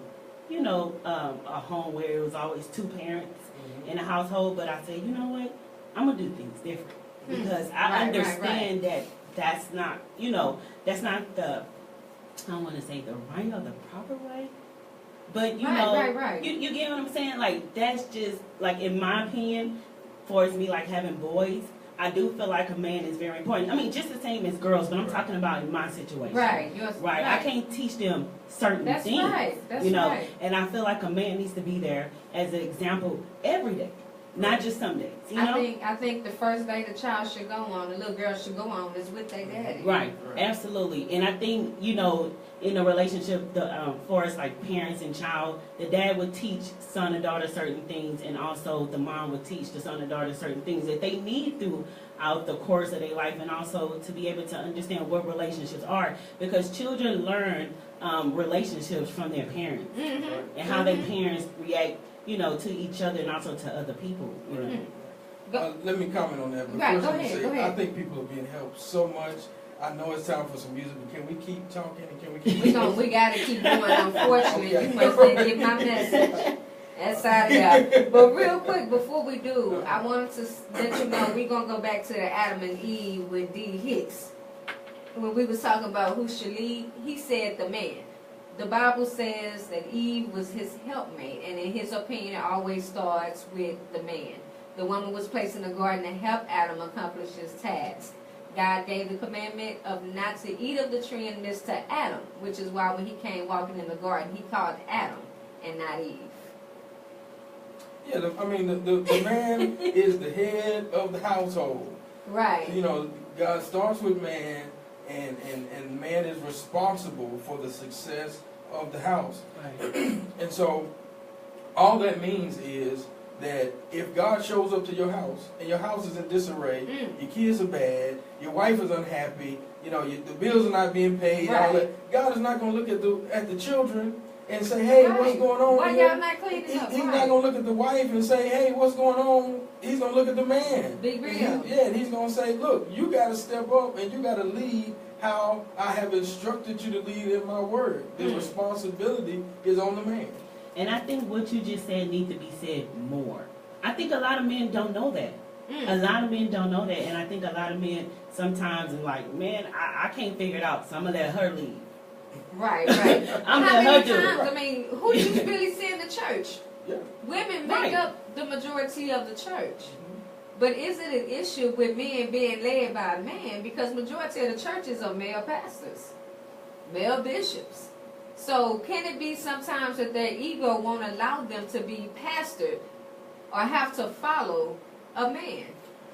you know, a home where it was always two parents in a household, but I said, you know what, I'm gonna do things different because I understand that that's not, you know, that's not the, I don't want to say the right or the proper way, but you know, You get what I'm saying? Like, that's just, like, in my opinion, for me, like, having boys, I do feel like a man is very important. I mean, just the same as girls, but I'm talking about in my situation. Right. I can't teach them certain things. That's you know, and I feel like a man needs to be there as an example every day, not just some days. You know? I think the first day the child should go on, the little girl should go on, is with their daddy. Right. Absolutely. And I think, you know, in a relationship, for us, like parents and child, the dad would teach son and daughter certain things, and also the mom would teach the son and daughter certain things that they need throughout the course of their life, and also to be able to understand what relationships are, because children learn relationships from their parents and how their parents react, you know, to each other and also to other people. You know. Let me comment on that. But right, first, go ahead. I think people are being helped so much. I know it's time for some music, but can we keep talking and can we keep we gotta keep going, unfortunately. You must didn't get my message. That's out there. But real quick, before we do, I wanted to let you know we're gonna go back to the Adam and Eve with D. Hicks. When we was talking about who should lead, he said the man. The Bible says that Eve was his helpmate, and in his opinion, it always starts with the man. The woman was placed in the garden to help Adam accomplish his task. God gave the commandment of not to eat of the tree and this to Adam, which is why when he came walking in the garden, he called Adam and not Eve. Yeah, the man is the head of the household. Right. You know, God starts with man, and man is responsible for the success of the house. Right. And so, all that means is that if God shows up to your house and your house is in disarray, your kids are bad, your wife is unhappy, you know, the bills are not being paid, all that, God is not going to look at the children and say, hey, what's going on? Why y'all not cleaning up? He's not going to look at the wife and say, hey, what's going on? He's going to look at the man. Be real. And he's going to say, look, you got to step up and you got to lead how I have instructed you to lead in my word. The responsibility is on the man. And I think what you just said needs to be said more. I think a lot of men don't know that. A lot of men don't know that. And I think a lot of men sometimes are like, man, I can't figure it out, so I'm going to let her lead. Right. I'm How going to let her many do times, it. I mean, who do you really see in the church? Yeah. Women make up the majority of the church. But is it an issue with men being led by a man? Because majority of the churches are male pastors, male bishops. So can it be sometimes that their ego won't allow them to be pastored or have to follow a man?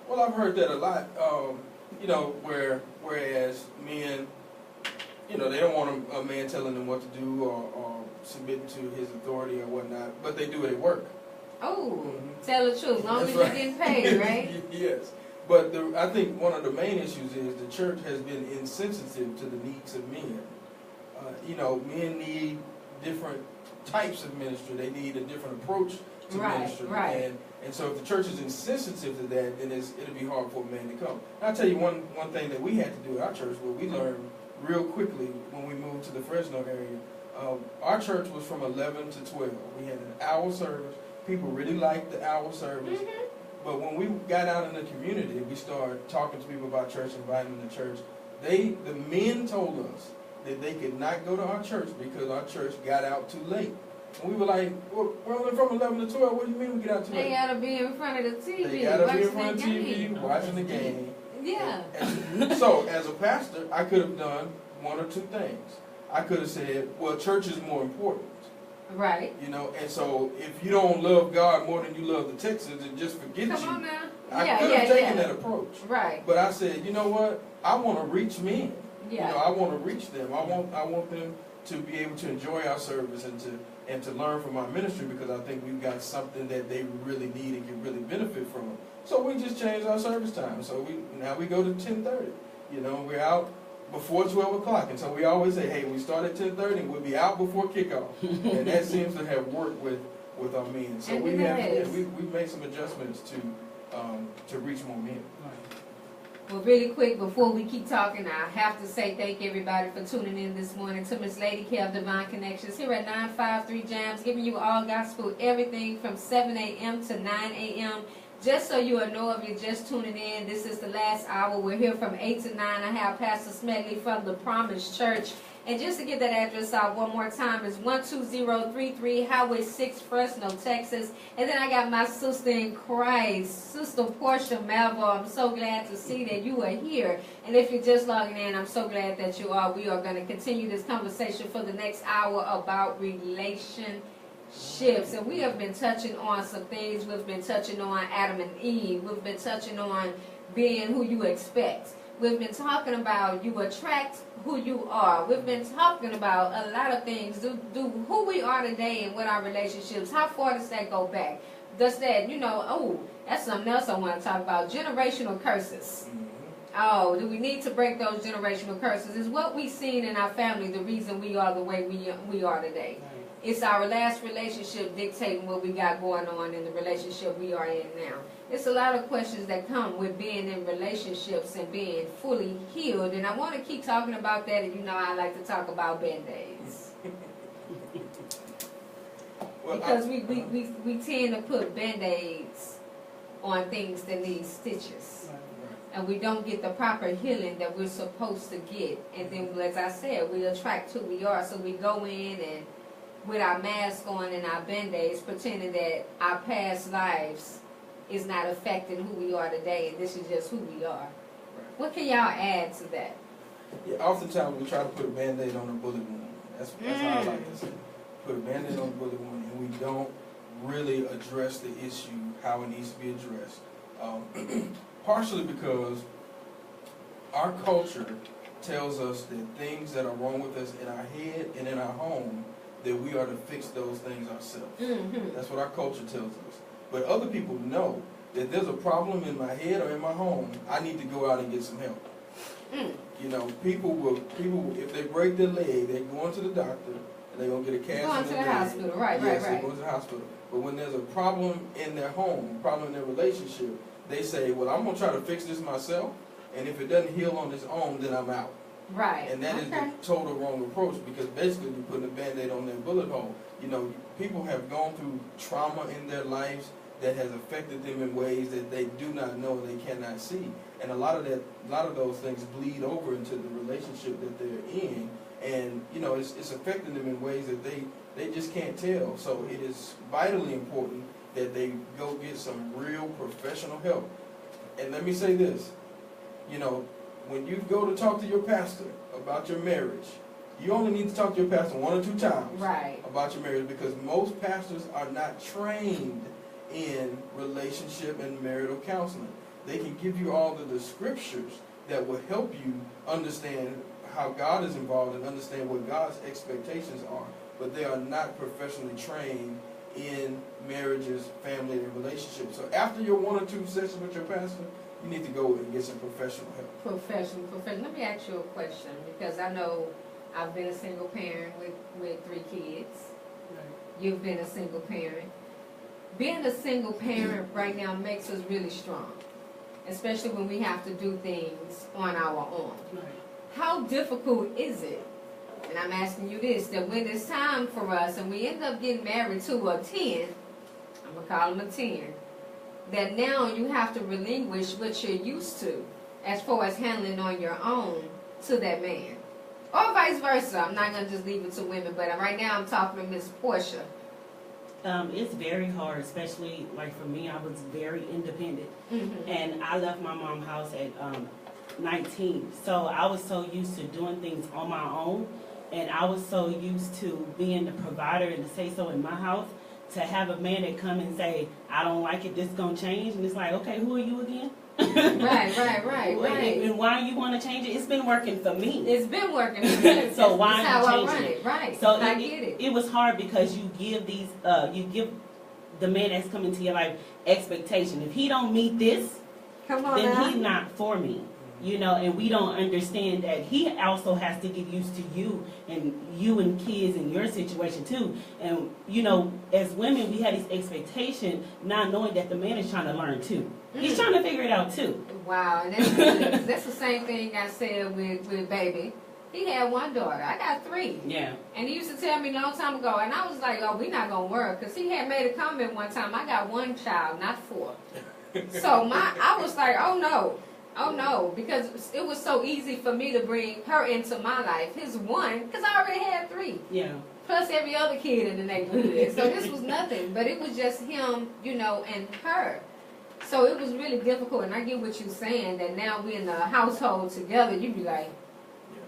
Well, I've heard that a lot, you know, whereas men, you know, they don't want a man telling them what to do or submitting to his authority or whatnot, but they do it at work. Oh, tell the truth, as long as you're getting paid, right? Yes. But I think one of the main issues is the church has been insensitive to the needs of men. You know, men need different types of ministry. They need a different approach to ministry. Right. And so if the church is insensitive to that, then it'll be hard for a man to come. I'll tell you one thing that we had to do at our church, what we learned real quickly when we moved to the Fresno area. Our church was from 11 to 12. We had an hour service. People really liked the hour service. But when we got out in the community, we started talking to people about church, inviting them to church. The men told us that they could not go to our church because our church got out too late. And we were like, well, we're only from 11 to 12. What do you mean we get out too late? They gotta be in front of the TV. They gotta be in front of TV, watching the game. Yeah. And so, as a pastor, I could have done one or two things. I could have said, well, church is more important. Right. You know, and so if you don't love God more than you love the Texans, and just forget Come you. on now. I could have taken that approach. Right. But I said, you know what? I want to reach men. Yeah. You know, I want to reach them. I want them to be able to enjoy our service and to learn from our ministry, because I think we've got something that they really need and can really benefit from. So we just changed our service time. So now we go to 10:30. You know, we're out before 12 o'clock. And so we always say, hey, we start at 10:30 and we'll be out before kickoff. And that seems to have worked with our men. So we've made some adjustments to reach more men. Well, really quick, before we keep talking, I have to say thank everybody for tuning in this morning to Miss Lady K of Devine Connections here at 953 Jams, giving you all gospel, everything from 7 a.m. to 9 a.m. Just so you know, if you're just tuning in, this is the last hour. We're here from 8 to 9. I have Pastor Smedley from the Promise Church. And just to get that address out one more time, it's 12033 Highway 6, Fresno, Texas. And then I got my sister in Christ, Sister Porche Malveaux. I'm so glad to see that you are here. And if you're just logging in, I'm so glad that you are. We are going to continue this conversation for the next hour about relationships. And we have been touching on some things. We've been touching on Adam and Eve. We've been touching on being who you expect. We've been talking about you attract who you are. We've been talking about a lot of things. Do who we are today and with our relationships. How far does that go back? Does that, that's something else I want to talk about. Generational curses. Oh, do we need to break those generational curses? Is what we've seen in our family the reason we are the way we are today? It's our last relationship dictating what we got going on in the relationship we are in now. It's a lot of questions that come with being in relationships and being fully healed. And I want to keep talking about that. And I like to talk about Band-Aids. Because we tend to put Band-Aids on things that need stitches. And we don't get the proper healing that we're supposed to get. And then, as I said, we attract who we are. So we go in and with our mask on and our Band-Aids, pretending that our past lives is not affecting who we are today, and this is just who we are. Right. What can y'all add to that? Yeah, oftentimes we try to put a Band-Aid on a bullet wound. That's how I like to say it. Put a Band-Aid on a bullet wound, and we don't really address the issue how it needs to be addressed. Partially because our culture tells us that things that are wrong with us in our head and in our home, that we are to fix those things ourselves. That's what our culture tells us. But other people know that there's a problem in my head or in my home, I need to go out and get some help. People if they break their leg, they're going to the doctor and they're going to get a cast. Going to the hospital, right. They go to the hospital. But when there's a problem in their home, a problem in their relationship, they say, well, I'm going to try to fix this myself, and if it doesn't heal on its own, then I'm out. Right. And that is the total wrong approach, because basically you're putting a Band-Aid on their bullet hole. People have gone through trauma in their lives that has affected them in ways that they do not know and they cannot see. And a lot of those things bleed over into the relationship that they're in. And, it's affecting them in ways that they just can't tell. So it is vitally important that they go get some real professional help. And let me say this, when you go to talk to your pastor about your marriage, you only need to talk to your pastor 1 or 2 times about your marriage, because most pastors are not trained in relationship and marital counseling. They can give you all the scriptures that will help you understand how God is involved and understand what God's expectations are, but they are not professionally trained in marriages, family, and relationships. So after your 1 or 2 sessions with your pastor, you need to go and get some professional help. Professional. Let me ask you a question, because I know I've been a single parent with 3 kids. Right. You've been a single parent. Being a single parent right now makes us really strong, especially when we have to do things on our own. Right. How difficult is it? And I'm asking you this, that when it's time for us and we end up getting married to a 10, I'm going to call him a 10, that now you have to relinquish what you're used to as far as handling on your own to that man. Or vice versa. I'm not going to just leave it to women, but right now I'm talking to Miss Porche. It's very hard, especially like for me, I was very independent. And I left my mom's house at 19. So I was so used to doing things on my own, and I was so used to being the provider and to say so in my house, to have a man that come and say, I don't like it, this gonna change, and it's like, okay, who are you again? Right. And why you want to change it? It's been working for me. It's been working for me. So why not change it? Right. So I get it. It was hard because you give the man that's coming to your life expectation. If he don't meet this, then he's not for me. You know, and we don't understand that he also has to get used to you and kids in your situation too. And, you know, as women, we have this expectation, not knowing that the man is trying to learn too. He's trying to figure it out too. Wow, and that's good. That's the same thing I said with baby. He had one daughter. I got 3. Yeah. And he used to tell me a long time ago, and I was like, oh, we not going to work. Because he had made a comment one time, I got 1 child, not 4. So I was like, oh no, because it was so easy for me to bring her into my life. His 1, because I already had 3. Yeah. Plus every other kid in the neighborhood. So this was nothing, but it was just him, you know, and her. So it was really difficult, and I get what you're saying, that now we're in the household together, you be like,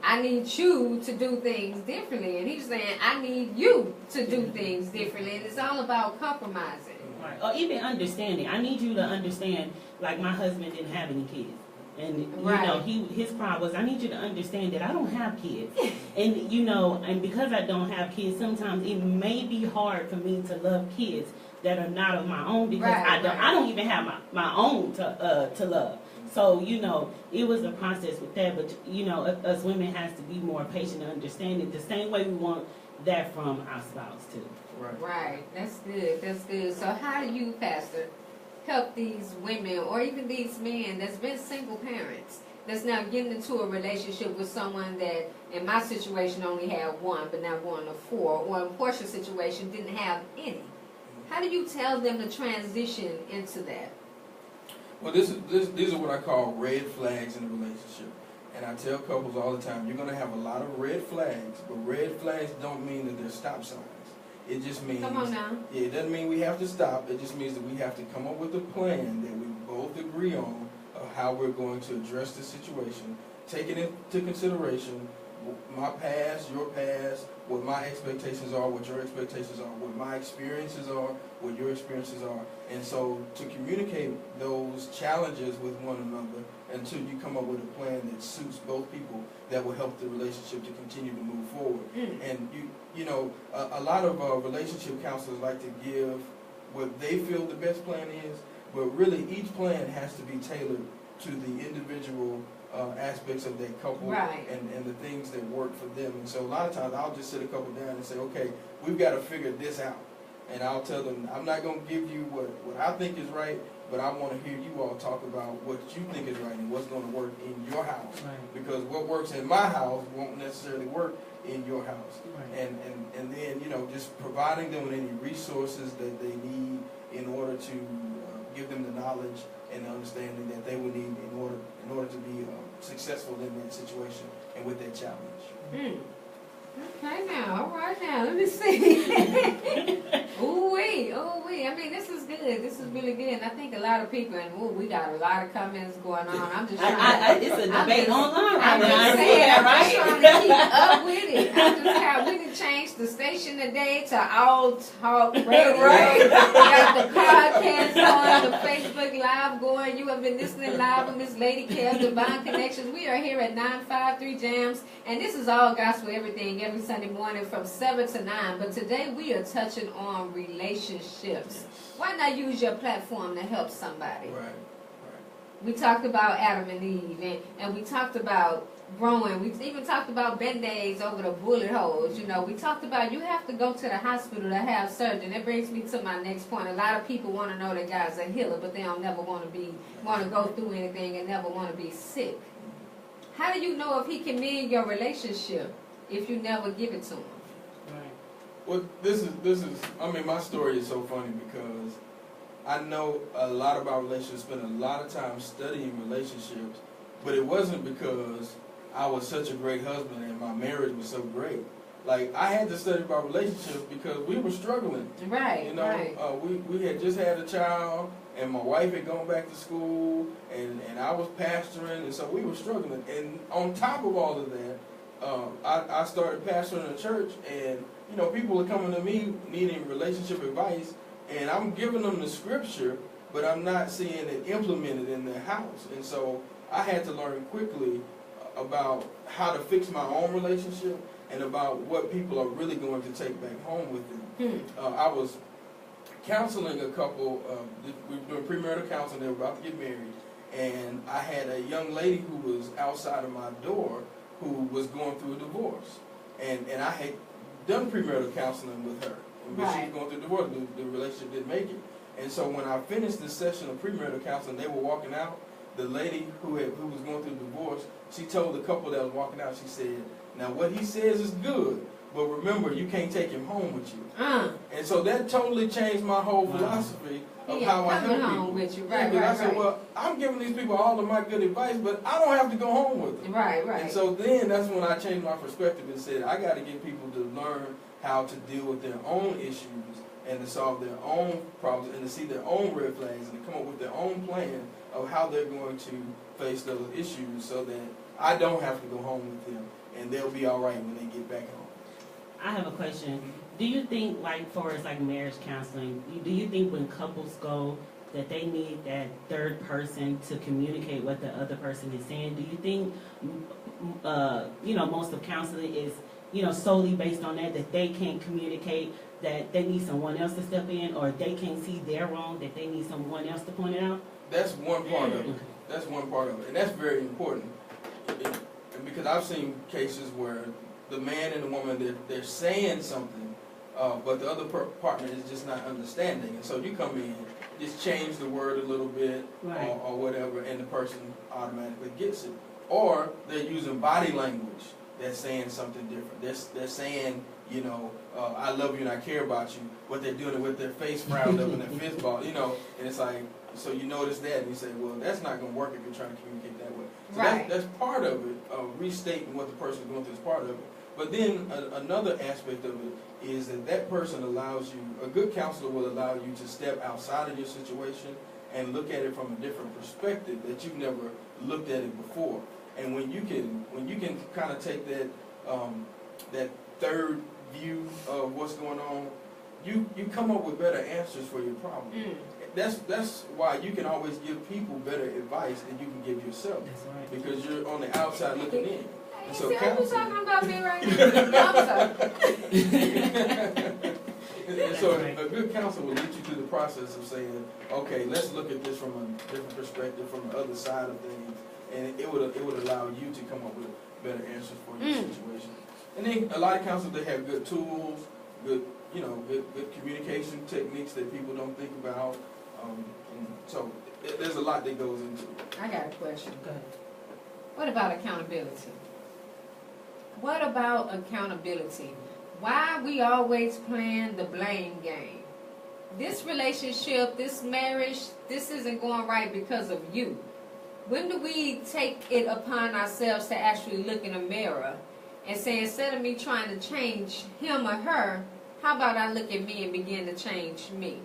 I need you to do things differently. And he's saying, I need you to do things differently. And it's all about compromising. Right. Or even understanding. I need you to understand, like my husband didn't have any kids. And, you know, his problem was, I need you to understand that I don't have kids. And, you know, and because I don't have kids, sometimes it may be hard for me to love kids that are not of my own, because I don't even have my own to love. So, you know, it was a process with that. But, you know, us women has to be more patient and understanding the same way we want that from our spouse, too. Right. That's good. That's good. So how do you, Pastor, help these women or even these men that's been single parents, that's now getting into a relationship with someone that, in my situation, only had 1, but now going to 4, or in Porsche's situation, didn't have any? How do you tell them to transition into that? Well, these are what I call red flags in a relationship. And I tell couples all the time, you're going to have a lot of red flags, but red flags don't mean that they're stop signs. It just means, come on now. Yeah, it doesn't mean we have to stop. It just means that we have to come up with a plan that we both agree on of how we're going to address this situation, taking into consideration my past, your past, what my expectations are, what your expectations are, what my experiences are, what your experiences are. And so to communicate those challenges with one another until you come up with a plan that suits both people, that will help the relationship to continue to move forward. And you know, a lot of relationship counselors like to give what they feel the best plan is, but really each plan has to be tailored to the individual aspects of that couple, and the things that work for them. And so a lot of times I'll just sit a couple down and say, okay, we've got to figure this out. And I'll tell them, I'm not going to give you what I think is right, but I want to hear you all talk about what you think is right and what's going to work in your house. Because what works in my house won't necessarily work in your house. And then, you know, just providing them with any resources that they need in order to give them the knowledge and the understanding that they would need in order to be successful in that situation and with that challenge. Okay now, all right now, let me see. Ooh-wee. I mean, this is good. This is really good. And I think a lot of people, and we got a lot of comments going on. I'm just trying it's a debate online. I'm just saying, I'm just trying to keep up with it. We done changed the station today to All Talk Radio. We got the podcast going, the Facebook Live going. You have been listening live with Miss Lady Kev, Divine Connections. We are here at 953 Jams, and this is all gospel everything every Sunday morning from 7 to 9. But today we are touching on relationships. Why not use your platform to help somebody? We talked about Adam and Eve, and we talked about growing. We even talked about Band-Aids over the bullet holes. You know, we talked about you have to go to the hospital to have surgery. That brings me to my next point. A lot of people want to know that God's a healer, but they don't never want to go through anything and never want to be sick. How do you know if he can mend your relationship if you never give it to him? Well, this is. I mean, my story is so funny because I know a lot about relationships. Spent a lot of time studying relationships, but it wasn't because I was such a great husband and my marriage was so great. Like, I had to study about relationships because we were struggling. You know, we had just had a child, and my wife had gone back to school, and I was pastoring, and so we were struggling. And on top of all of that, I started pastoring a church, and you know, people are coming to me needing relationship advice, and I'm giving them the scripture, but I'm not seeing it implemented in their house. And so I had to learn quickly about how to fix my own relationship and about what people are really going to take back home with them. I was counseling a couple, we were doing premarital counseling, they were about to get married, and I had a young lady who was outside of my door who was going through a divorce, and I had done premarital counseling with her, but she was going through a divorce. The relationship didn't make it, and so when I finished this session of premarital counseling, they were walking out. The lady who was going through the divorce, she told the couple that was walking out, she said, "Now what he says is good, but remember, you can't take him home with you." And so that totally changed my whole philosophy of how I help people. With you. I said, well, I'm giving these people all of my good advice, but I don't have to go home with them. Right. And so then that's when I changed my perspective and said, I got to get people to learn how to deal with their own issues and to solve their own problems and to see their own red flags and to come up with their own plan of how they're going to face those issues so that I don't have to go home with them and they'll be all right when they get back home. I have a question. Do you think, like, for as like marriage counseling, do you think when couples go that they need that third person to communicate what the other person is saying? Do you think, most of counseling is, solely based on that they can't communicate, that they need someone else to step in, or they can't see they're wrong, that they need someone else to point it out? That's one part of it. That's one part of it. And that's very important. Because I've seen cases where the man and the woman, they're saying something, but the other partner is just not understanding. And so you come in, just change the word a little bit, right, or whatever, and the person automatically gets it. Or they're using body language that's saying something different. They're saying, I love you and I care about you, but they're doing it with their face frowned up and their fist ball, and it's like, so you notice that and you say, well, that's not going to work if you're trying to communicate that way. So that's part of it, restating what the person's going through is part of it. But then another aspect of it is that person allows you, a good counselor will allow you to step outside of your situation and look at it from a different perspective that you've never looked at it before. And when you can kind of take that that third view of what's going on, you come up with better answers for your problem. That's why you can always give people better advice than you can give yourself. That's right. Because you're on the outside looking in. Hey, So see what you talking about me right now? And so a good counselor will lead you through the process of saying, okay, let's look at this from a different perspective, from the other side of things, and it would allow you to come up with better answers for your situation. And then a lot of counselors, they have good tools, good communication techniques that people don't think about. And so there's a lot that goes into it. I got a question. Go ahead. What about accountability? What about accountability? Why we always playing the blame game? This relationship, this marriage, this isn't going right because of you. When do we take it upon ourselves to actually look in a mirror and say, instead of me trying to change him or her, how about I look at me and begin to change me?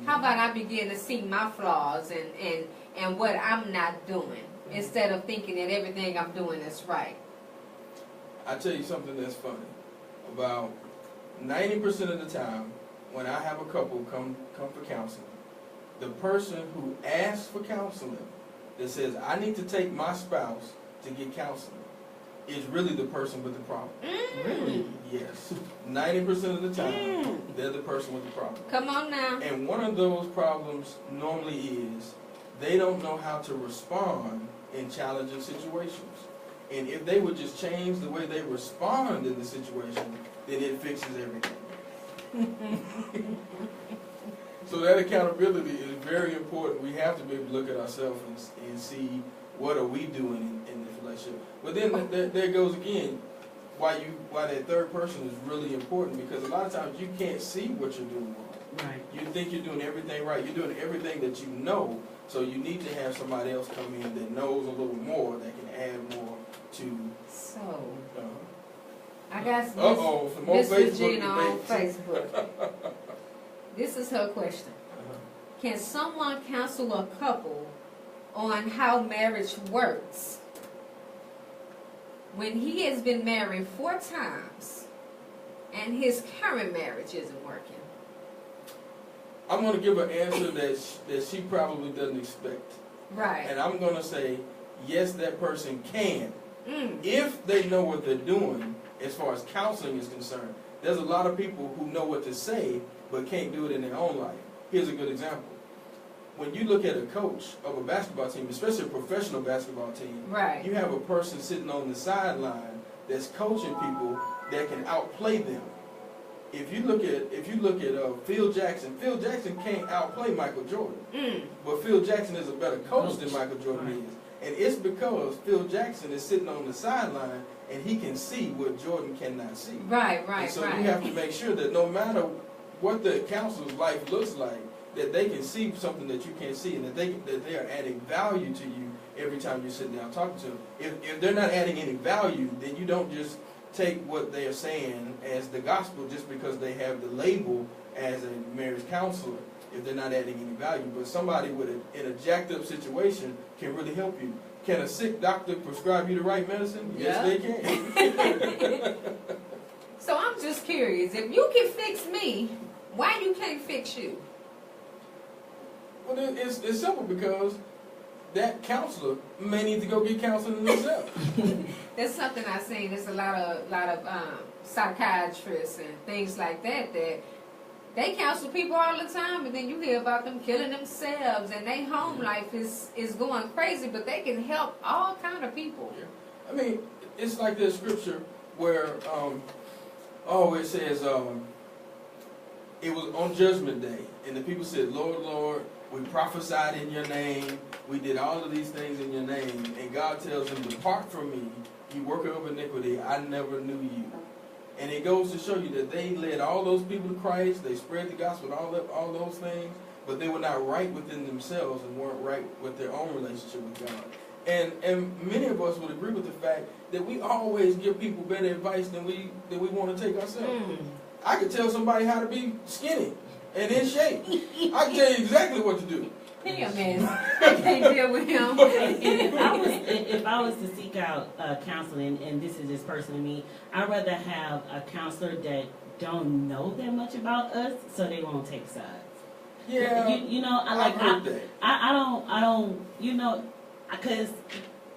How about I begin to see my flaws and what I'm not doing, instead of thinking that everything I'm doing is right? I tell you something that's funny. About 90% of the time, when I have a couple come for counseling, the person who asks for counseling, that says, I need to take my spouse to get counseling, is really the person with the problem. Really? Yes. 90% of the time, they're the person with the problem. Come on now. And one of those problems normally is they don't know how to respond in challenging situations. And if they would just change the way they respond in the situation, then it fixes everything. So that accountability is very important. We have to be able to look at ourselves and see what are we doing in this relationship. But then there goes again, why that third person is really important, because a lot of times you can't see what you're doing wrong. Right. You think you're doing everything right. You're doing everything that you know. So you need to have somebody else come in that knows a little more, that can add more to. So, I got some more Miss Facebook Regina on debates. Facebook. This is her question. Can someone counsel a couple on how marriage works when he has been married 4 times and his current marriage isn't working? I'm going to give an answer that she probably doesn't expect. Right. And I'm going to say, yes, that person can. If they know what they're doing as far as counseling is concerned. There's a lot of people who know what to say but can't do it in their own life. Here's a good example. when you look at a coach of a basketball team, especially a professional basketball team, Right. you have a person sitting on the sideline that's coaching people that can outplay them. If you look at Phil Jackson can't outplay Michael Jordan, but Phil Jackson is a better coach than Michael Jordan is, and it's because Phil Jackson is sitting on the sideline and he can see what Jordan cannot see. Right. And so you have to make sure that no matter what the counselor's life looks like, that they can see something that you can't see, and that they are adding value to you every time you're sitting down talking to them. If they're not adding any value, then you don't just take what they are saying as the gospel just because they have the label as a marriage counselor, if they're not adding any value. But somebody in a jacked up situation can really help you. Can a sick doctor prescribe you the right medicine? Yes, they can. So I'm just curious, if you can fix me, why you can't fix you? Well, it's simple, because that counselor may need to go get counseling himself. That's something I've seen. There's a lot of psychiatrists and things like that they counsel people all the time, and then you hear about them killing themselves, and their home life is going crazy, but they can help all kind of people. Yeah. I mean, it's like this scripture where it says it was on Judgment Day, and the people said, Lord, Lord, we prophesied in your name, we did all of these things in your name, and God tells them, depart from me, you worker of iniquity, I never knew you. And it goes to show you that they led all those people to Christ, they spread the gospel, all those things, but they were not right within themselves and weren't right with their own relationship with God. And many of us would agree with the fact that we always give people better advice than we want to take ourselves. I could tell somebody how to be skinny and in shape. I can tell you exactly what to do. He a mess. I can't deal with him. If I was to seek out counseling, and this is just personally me, I'd rather have a counselor that don't know that much about us, so they won't take sides. Yeah, you know, I don't, you know, because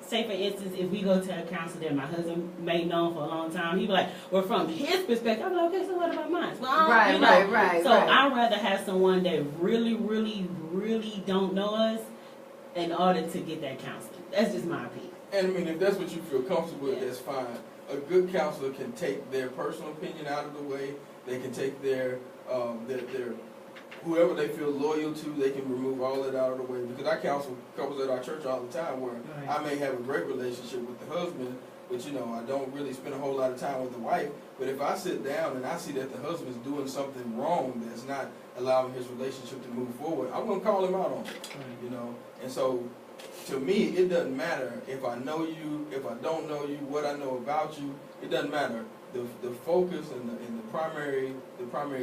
say for instance, if we go to a counselor that my husband may know for a long time, he'd be like, well, from his perspective, I'm like, okay, so what about mine? Well, right. So I'd rather have someone that really, really, really don't know us in order to get that counseling. That's just my opinion. and I mean, if that's what you feel comfortable with, that's fine. A good counselor can take their personal opinion out of the way. They can take their whoever they feel loyal to, they can remove all that out of the way. Because I counsel couples at our church all the time where I may have a great relationship with the husband, but you know, I don't really spend a whole lot of time with the wife. But if I sit down and I see that the husband's doing something wrong that's not allowing his relationship to move forward, I'm going to call him out on it, you know. And so, to me, it doesn't matter if I know you, if I don't know you, what I know about you. It doesn't matter. The focus and the primary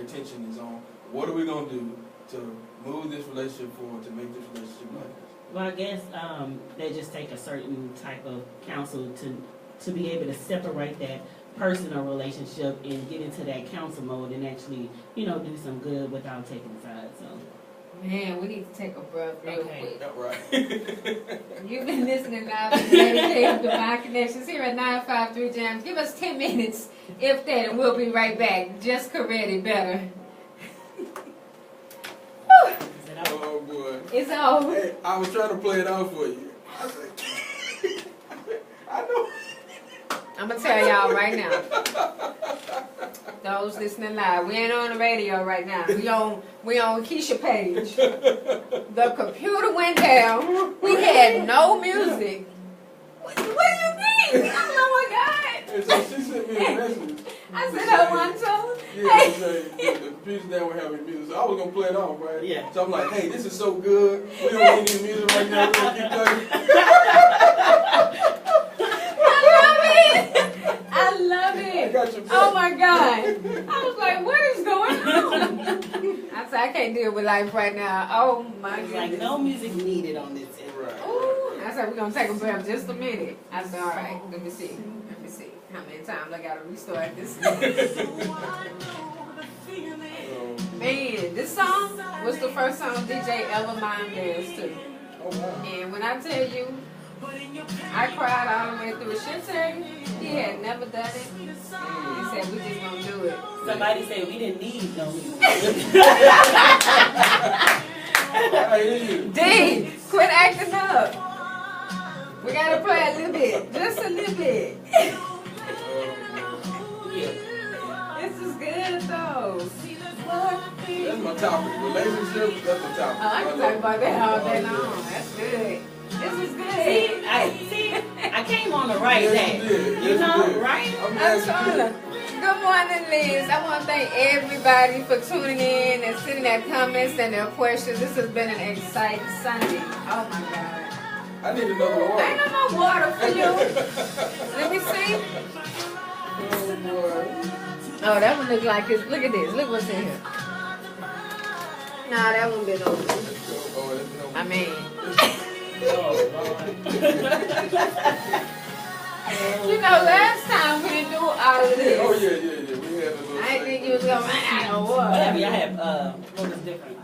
attention is on what are we going to do to move this relationship forward, to make this relationship like this. Well, I guess they just take a certain type of counsel to be able to separate that personal relationship and get into that counsel mode and actually, you know, do some good without taking sides. So. Man, we need to take a breath real quick. That's right. You've been listening now to Dedicated Divine Connections here at 953 Jams. Give us 10 minutes, if that, and we'll be right back. Just Coretti better. Oh boy. It's over. Hey, I was trying to play it out for you. I know. I'm going to tell y'all right now. Those listening live, we ain't on the radio right now. We on Keisha page. The computer went down. We had no music. What do you mean? Oh my God. And so she sent me a message. I said I want to. Yeah, she said the computer's down with having music. So I was gonna play it off, right? Yeah. So I'm like, hey, this is so good. We don't need any music right now. We're gonna keep playing. I love it. I got your back. Oh my God. I was like, what is going on? I said, I can't deal with life right now. Oh my It's goodness. like no music needed on this end. Right. Ooh. I said, we're going to take a breath just a minute. I said, all right, let me see how many times I got to restart this. Man, this song was the first song DJ ever mind danced to. Oh wow. And when I tell you, I cried all the way through it. Shit, he had never done it. And he said, we just gonna do it. Somebody said we didn't need no music. I hear you. D, quit acting up. We gotta play a little bit, just a little bit. This is good though. That's my topic. Relationships, that's my topic. Oh, I can talk about that all day long. That's good. This is good. I came on the right day. You know, right? I'm I'm trying to. Good morning, Liz. I want to thank everybody for tuning in and sending their comments and their questions. This has been an exciting Sunday. Oh my God. I need another water. Ain't no more water for you. Let me see. Oh, boy. Oh, that one look like it's. Look at this. Look what's in here. Nah, that one been open. I mean. You know, last time we didn't do all of this. Oh, yeah. We had a little. I didn't think you was gonna run out of water. What have what was different?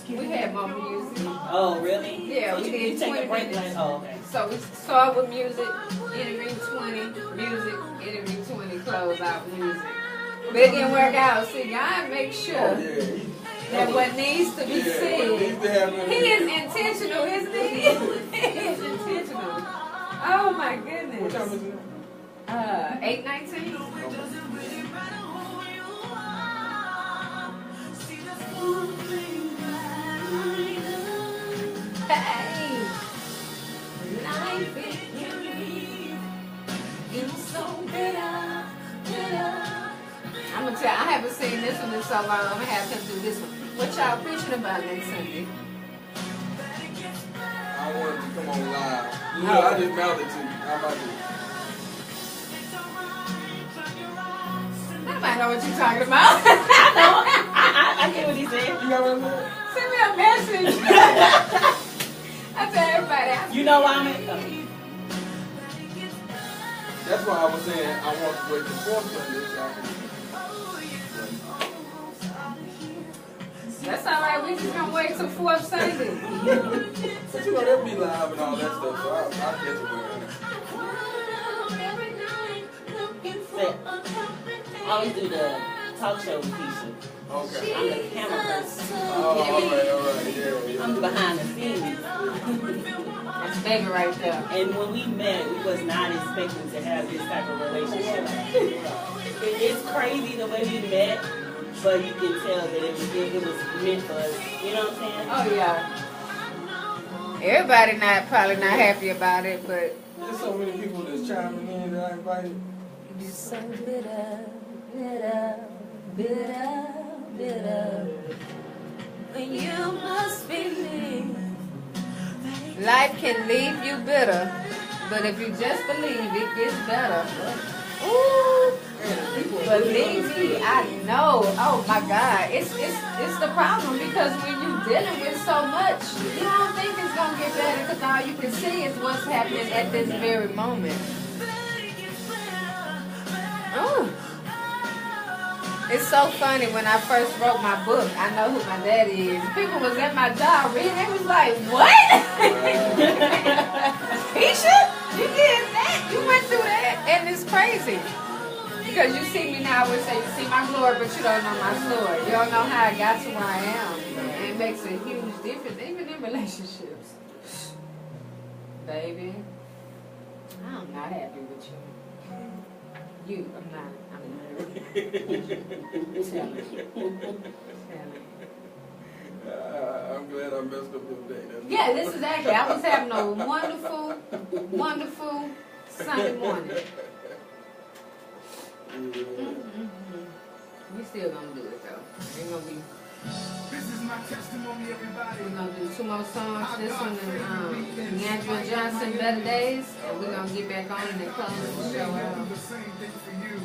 We had more music. Oh, really? Yeah, So we you did take 20 a break minutes. like, oh, okay. So we start with music, interview 20, music, interview 20, close out with music. But it didn't work out. See, God makes sure Oh, yeah. that what needs to be Yeah, what said, needs to happen. He is intentional, isn't he? He is intentional. Oh my goodness. What time is it? 8:19. Hey, life is so bitter. I'm gonna tell you, I haven't seen this one in so long. I'm gonna have him do this one. What y'all preaching about next Sunday? I wanted to come on live. You know, I just mouthed it to you. How about this? Nobody know what you're talking about. I get what he said. You got what I'm saying? Send me a message. I tell everybody. You know why I'm at? That's why I was saying I want to wait till 4th Sunday so I can. That's all right. We just gonna wait till 4th Sunday. But you know, they'll be live and all that stuff, so I'll get to Say, I always do the talk show with Keisha. Okay. I'm the camera person. Oh, all right. Yeah. I'm behind the scenes. That's baby right there. And when we met, we was not expecting to have this type of relationship. It's crazy the way we met, but you can tell that it was meant for us. You know what I'm saying? Oh yeah. Everybody probably not happy about it, but There's so many people that's chiming in that I invited. you're so bitter, bitter, bitter, bitter. When you must believe. Life can leave you bitter, but if you just believe, it gets better. Ooh, believe me, I know. Oh my God, it's the problem because when you're dealing with so much, you don't think it's gonna get better because all you can see is what's happening at this very moment. Ooh. It's so funny when I first wrote my book, I know who my daddy is. People was at my job reading, they was like, what? Keisha, you did that? You went through that? And it's crazy. Because you see me now, I would say, you see my glory, but you don't know my story. You don't know how I got to where I am. And it makes a huge difference, even in relationships. Baby, I'm not happy with you. I'm not. Tell me. I'm glad I messed up your day. Yeah, this is actually, I was having a wonderful, wonderful Sunday morning. We still gonna do it though. We're gonna be. This is my testimony, everybody. We're gonna do 2 more songs. This one and Andrew Johnson, Better Days, and we're gonna get back on and then close the show out. The same thing for you.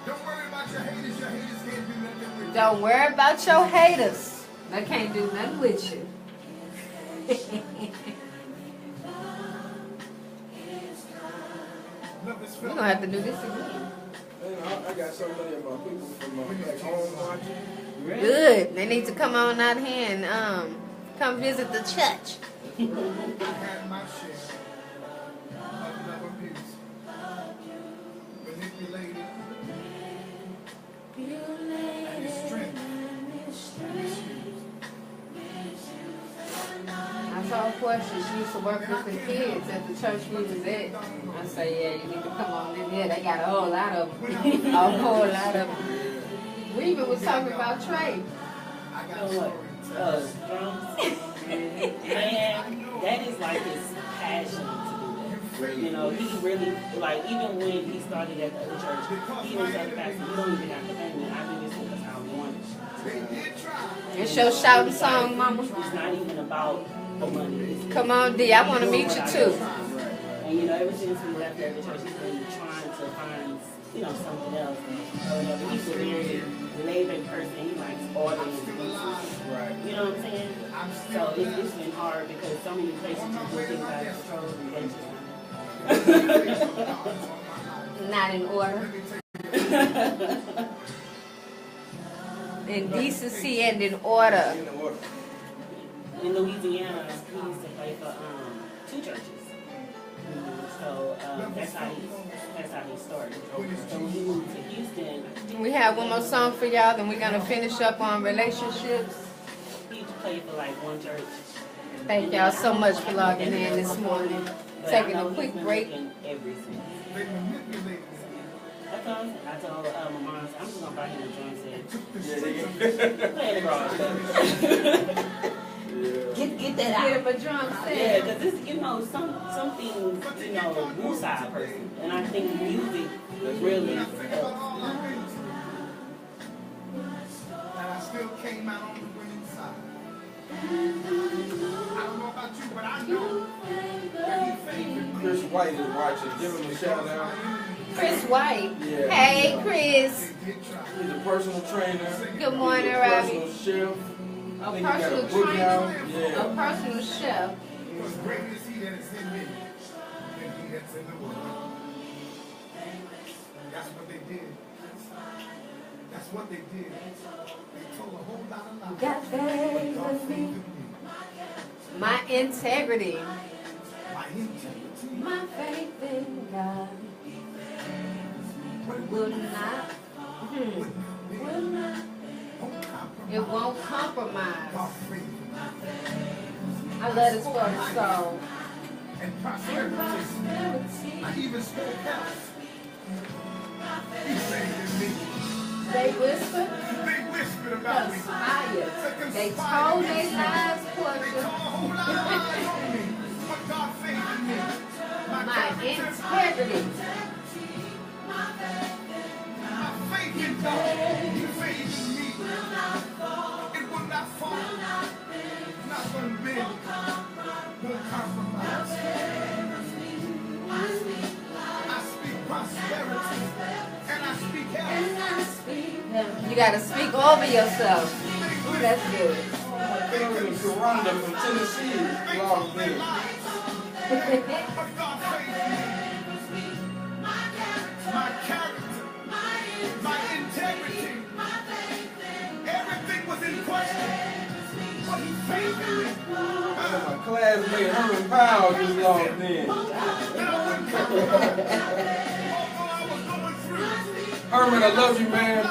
Don't worry about your haters. Your haters can't do nothing with you. Don't worry about your haters. They can't do nothing with you. Love is We're felt. gonna have to do this again. I got so many of my people from back home watching. Good. They need to come on out here and come visit the church. I had my share of love abuse. Manipulated. And his strength. Misused. told Porche she used to work with the kids at the church we was at. I say, yeah, you need to come on in here. They got a whole lot of them. A whole lot of them. We even was talking about Trey. What? Drums? Man, that is like his passion to do that. You know, he really, like, even when he started at the other church, he even told the pastor, you don't even have to pay me. I do this because I want it. It's your shouting song, Mama. It's not even about the money. Come on, D. I want to meet you too. And you know, ever since we left the church, he's been trying to find, you know, something else. He's a very laid-back person. He likes order and pieces. Right. You know what I'm saying? So it's been hard because so many places you do things out of control and they just Not in order. In decency and in order. in Louisiana, he used to play for 2 churches. So that's how he started. So when he moved to Houston, We have one more song for y'all, then we're gonna finish up on relationships. he used to play for like 1 church. Thank y'all so much for logging in this morning. But Taking I a know quick he's been break. looking ever since. I told my mom, I'm just gonna buy him a drum set. Play in the garage. Get that out. Get him a drum Yeah, set. because this, you know, some things, you know, woosah person, and I think music really. And I still came out on the winning side. I don't know about you, but I know that he favored me. Chris White is watching. Give him a shout out. Chris White. Yeah. Hey, Chris. He's a personal trainer. Good morning, He's a Robbie. personal chef. I A think he got personal a book trainer. out. A Yeah. personal chef. Because great is he that is in me than he that's in the world. That's what they did. That's what they did. They told a whole lot of lies. Got But faith God in me. favored me. My integrity. My integrity. My faith in God will not. Will not. It won't compromise. God favored me. I love this part of the song. And prosperity. I even spoke health. He favored me. They whisper, They whispered about me. conspire. They conspired told against their me. lies, They Portia. told a whole lot of lies on me. But God favored me. My character, integrity. my faith in God, He favored me. It will not fall. Not gonna bend. Won't compromise. I speak prosperity. And I speak health. You gotta speak over yourself. Ooh, that's good. Sharonda from Tennessee is logged in. But God favored me. My character, my integrity, everything was in question. But He favored me. My classmate Herman Powell just logged in. Herman, I love you, man.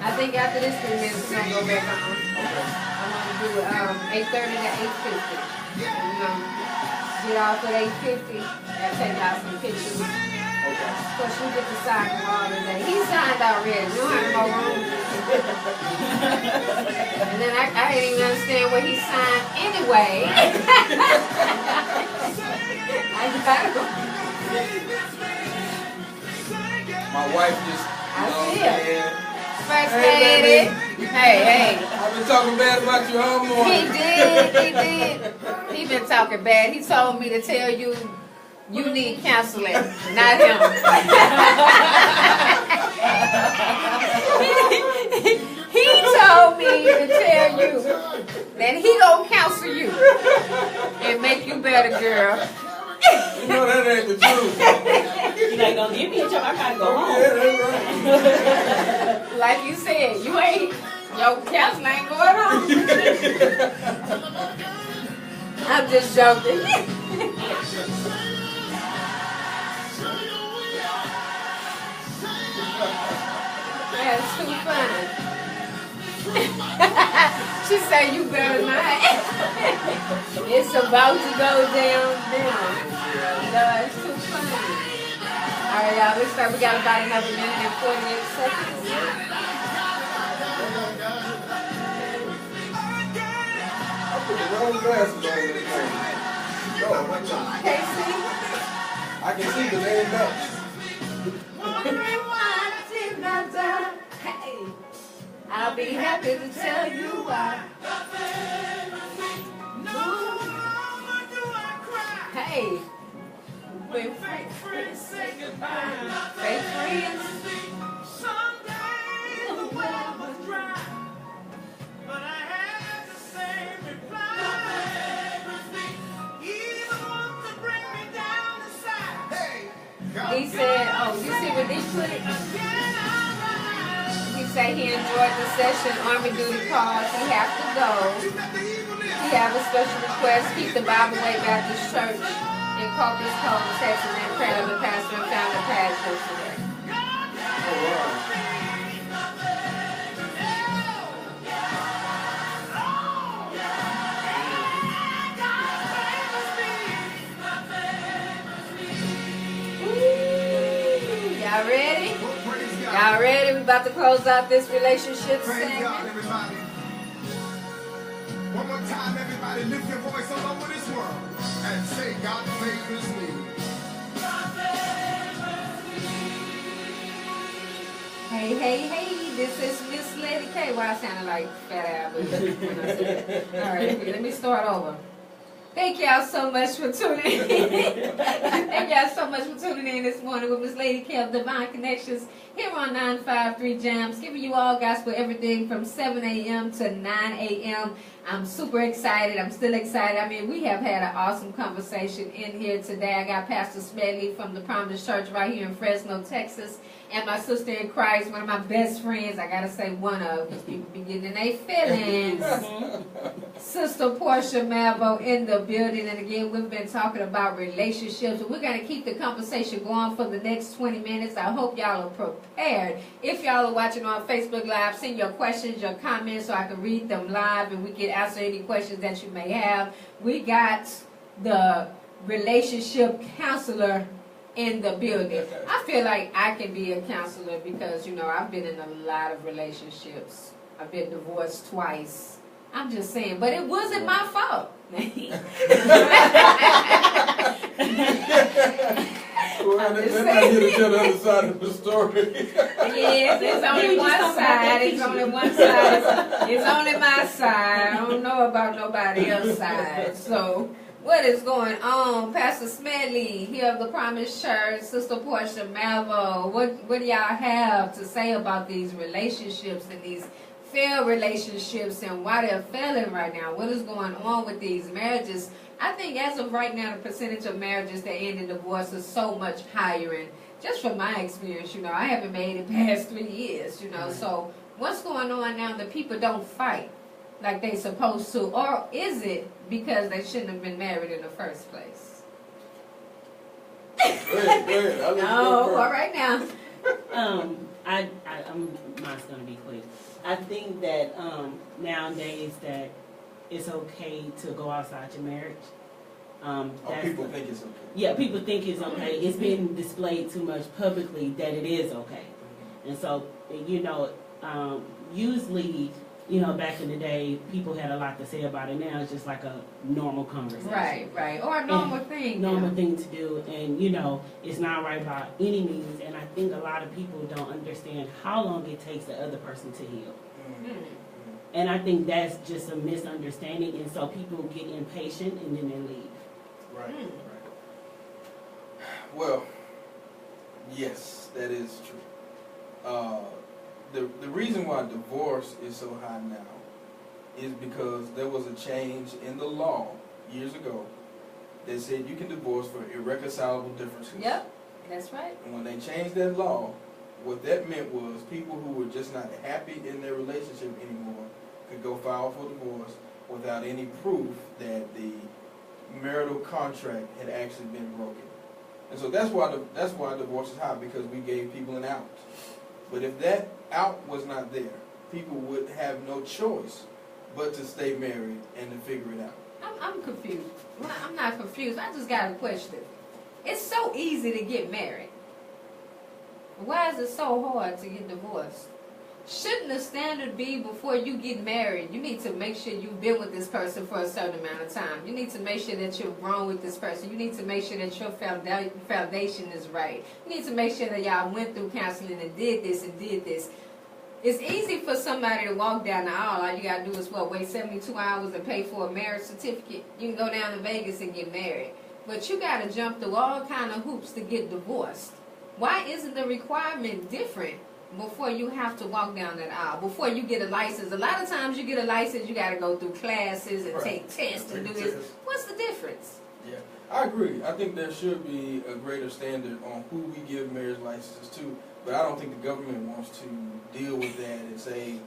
I think after this 3 minutes, we're gonna go back on. I'm gonna do 8:30 to 8:50. We're gonna get off at 8:50 and take out some pictures. Of course, you get to sign them all today. He signed already. You don't have no room. And then I didn't even understand what he signed anyway. I got him. My wife just I logged see it. in. First Hey, lady. baby. Hey. I've been talking bad about you all He morning. did. He been talking bad. He told me to tell you you need counseling, not him. He told me to tell you that he gonna counsel you and make you better, girl. You know that ain't the truth. You're not gonna give me a job. I gotta go home. Yeah, that's right. Like you said, your counseling ain't going on. I'm just joking. That's too funny. She said you better not. It's about to go down. No, it's too funny. All right, y'all, let's start. We got about another minute and 48 seconds. I put the wrong glasses on this thing. Can't see? I can see the name match. Hey, I'll be happy to tell you why. Hey, when friends say goodbye, fake friends. Someday the well was dry, but I had the same reply. Even want to bring me down inside. Hey, he said, oh, you see what they put it? He said he enjoyed the session, Army duty calls, he have to go. He have a special request, keep the Bible Way Baptist Church in Corpus Christi, Texas, and prayer of the pastor and founder pastor today. Oh, wow. Y'all ready? Y'all ready? We about to close out this relationship segment. God, everybody. One more time, everybody, lift your voice all over this world and say, God favors me. Hey, hey, hey, this is Miss Lady K. Well, I sounded like Fat Albert when I said it. All right, let me start over. Thank y'all so much for tuning in. Thank y'all so much for tuning in this morning with Miss Lady K of Divine Connections here on 953 Jams, giving you all gospel everything from 7 a.m. to 9 a.m. I'm super excited. I'm still excited. I mean, we have had an awesome conversation in here today. I got Pastor Smedley from the Promise Church right here in Fresno, Texas, and my sister in Christ, one of my best friends. I gotta say one of, because people be getting in their feelings. Sister Porche Malveaux in the building, and again, we've been talking about relationships, and we're gonna keep the conversation going for the next 20 minutes. I hope y'all are prepared. If y'all are watching on Facebook Live, send your questions, your comments, so I can read them live, and we can answer any questions that you may have. We got the relationship counselor in the building. I feel like I can be a counselor because, you know, I've been in a lot of relationships. I've been divorced twice. I'm just saying, but it wasn't my fault. Well, they're not here to tell the other side of the story. Yes, it's only one side. It's only one side. It's only my side. I don't know about nobody else's side. So, what is going on? Pastor Smedley, here of the Promise Church, Sister Porche Malveaux, what do y'all have to say about these relationships and these failed relationships and why they're failing right now? What is going on with these marriages? I think as of right now, the percentage of marriages that end in divorce is so much higher. And just from my experience, you know, I haven't made it past 3 years, you know. So what's going on now? The people don't fight like they supposed to, or is it because they shouldn't have been married in the first place? Go ahead. I'll let you go first. All right now. Mine's gonna be quick. I think that nowadays that it's okay to go outside your marriage. People think it's okay. Yeah, people think it's okay. It's been displayed too much publicly that it is okay. And so, you know, usually, you know, back in the day, people had a lot to say about it. Now it's just like a normal conversation. Right. Or a normal thing. Normal thing to do. And, you know, it's not right by any means. And I think a lot of people don't understand how long it takes the other person to heal. Mm. And I think that's just a misunderstanding. And so people get impatient and then they leave. Right. Well, yes, that is true. The reason why divorce is so high now is because there was a change in the law years ago that said you can divorce for irreconcilable differences. Yep, that's right. And when they changed that law, what that meant was people who were just not happy in their relationship anymore could go file for divorce without any proof that the marital contract had actually been broken. And so that's why divorce is high, because we gave people an out. But if that out was not there, people would have no choice but to stay married and to figure it out. I'm confused. Well, I'm not confused. I just got a question. It's so easy to get married. Why is it so hard to get divorced? Shouldn't the standard be before you get married, you need to make sure you've been with this person for a certain amount of time. You need to make sure that you're grown with this person. You need to make sure that your foundation is right. You need to make sure that y'all went through counseling and did this and did this. It's easy for somebody to walk down the aisle. All you got to do is, wait 72 hours and pay for a marriage certificate. You can go down to Vegas and get married. But you got to jump through all kind of hoops to get divorced. Why isn't the requirement different before you have to walk down that aisle, before you get a license? A lot of times you get a license, you got to go through classes and take tests and do this. What's the difference? Yeah, I agree. I think there should be a greater standard on who we give marriage licenses to, but I don't think the government wants to deal with that and say,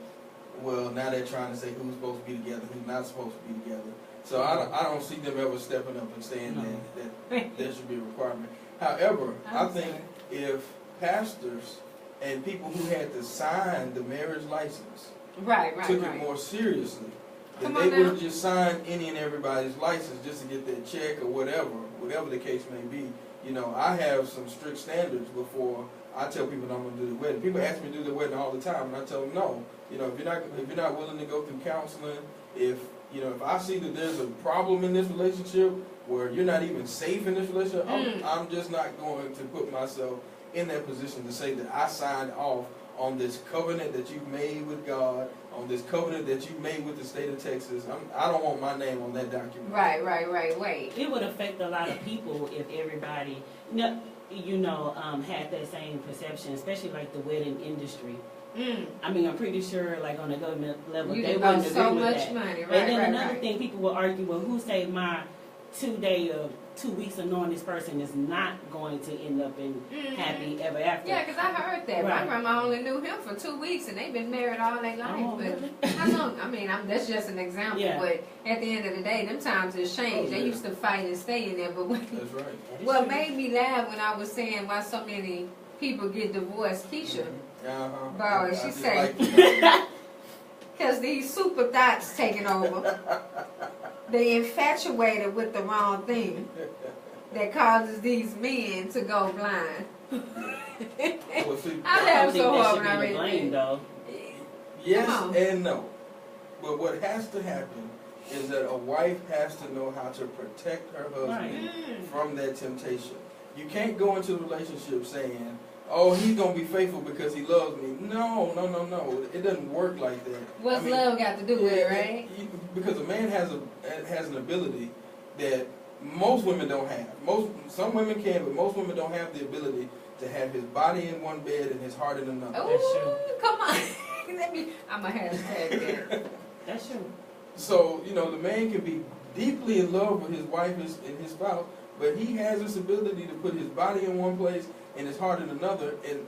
well, now they're trying to say who's supposed to be together, who's not supposed to be together. So I don't see them ever stepping up and saying that there should be a requirement. However, I think if pastors and people who had to sign the marriage license took it more seriously, then they wouldn't just sign any and everybody's license just to get that check or whatever the case may be. You know, I have some strict standards before I tell people that I'm going to do the wedding. People ask me to do the wedding all the time, and I tell them no. You know, if you're not willing to go through counseling, if I see that there's a problem in this relationship where you're not even safe in this relationship, I'm just not going to put myself in that position to say that I signed off on this covenant that you've made with God, on this covenant that you've made with the state of Texas. I don't want my name on that document. Right. Wait. It would affect a lot of people if everybody, had that same perception, especially like the wedding industry. I mean, I'm pretty sure, like on the government level, they wouldn't agree so with much that. money, right? And then another thing, people will argue, well, who say my 2 weeks of knowing this person is not going to end up in happy ever after? Yeah, because I heard that. Right. My grandma only knew him for 2 weeks, and they've been married all their life. Oh, really? That's just an example. Yeah. But at the end of the day, them times has changed. They used to fight and stay in there. But That's right. what made me laugh when I was saying why so many people get divorced, Keisha, boy, she said, because these super thoughts taking over. They infatuated with the wrong thing that causes these men to go blind. I laughed so hard when I read that. Yes and no. But what has to happen is that a wife has to know how to protect her husband from that temptation. You can't go into the relationship saying, oh, he's going to be faithful because he loves me. No. It doesn't work like that. What's love got to do with it, right? Because a man has an ability that most women don't have. Some women can, but most women don't have the ability to have his body in one bed and his heart in another. Ooh, come on. I'm a hashtag that. That's true. So, the man can be deeply in love with his wife and his spouse, but he has this ability to put his body in one place and his heart in another. And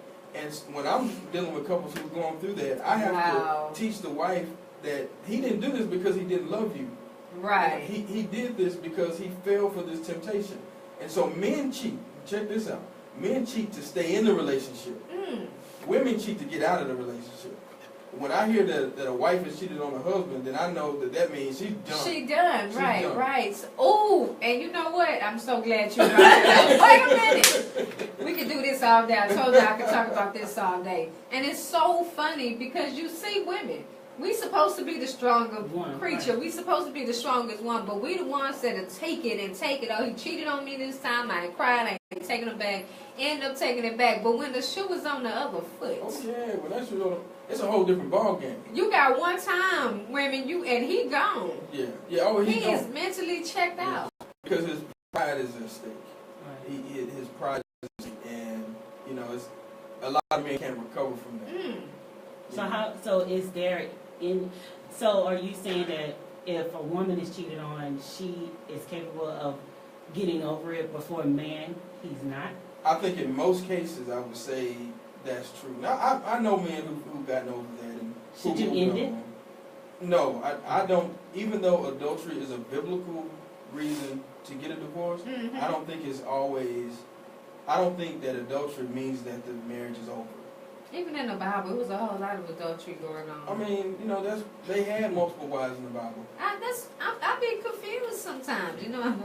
when I'm dealing with couples who are going through that, I have to teach the wife that he didn't do this because he didn't love you. Right. He did this because he fell for this temptation. And so men cheat. Check this out. Men cheat to stay in the relationship. Women cheat to get out of the relationship. When I hear that a wife has cheated on her husband, then I know that means she's done. She done, right. Oh, and you know what? I'm so glad you brought it up. Wait a minute. We could do this all day. I told you I could talk about this all day. And it's so funny because you see women. We supposed to be the stronger creature. We supposed to be the strongest one, but we the ones that take it. Oh, he cheated on me this time. I ain't cried. I ain't taking it back. End up taking it back. But when the shoe was on the other foot. Oh yeah, when that shoe on, it's a whole different ball game. You got one time, women, and he gone. Yeah. Oh, he gone. is mentally checked out. Because his pride is at stake. Right. His pride is at stake, and it's a lot of men can't recover from that. So are you saying that if a woman is cheated on, she is capable of getting over it before a man, he's not? I think in most cases I would say that's true. Now I know men who've gotten over that. And should you end it? No, I don't. Even though adultery is a biblical reason to get a divorce, I don't think it's always. I don't think that adultery means that the marriage is over. Even in the Bible, it was a whole lot of adultery going on. I mean, you know, they had multiple wives in the Bible. I be confused sometimes. You know,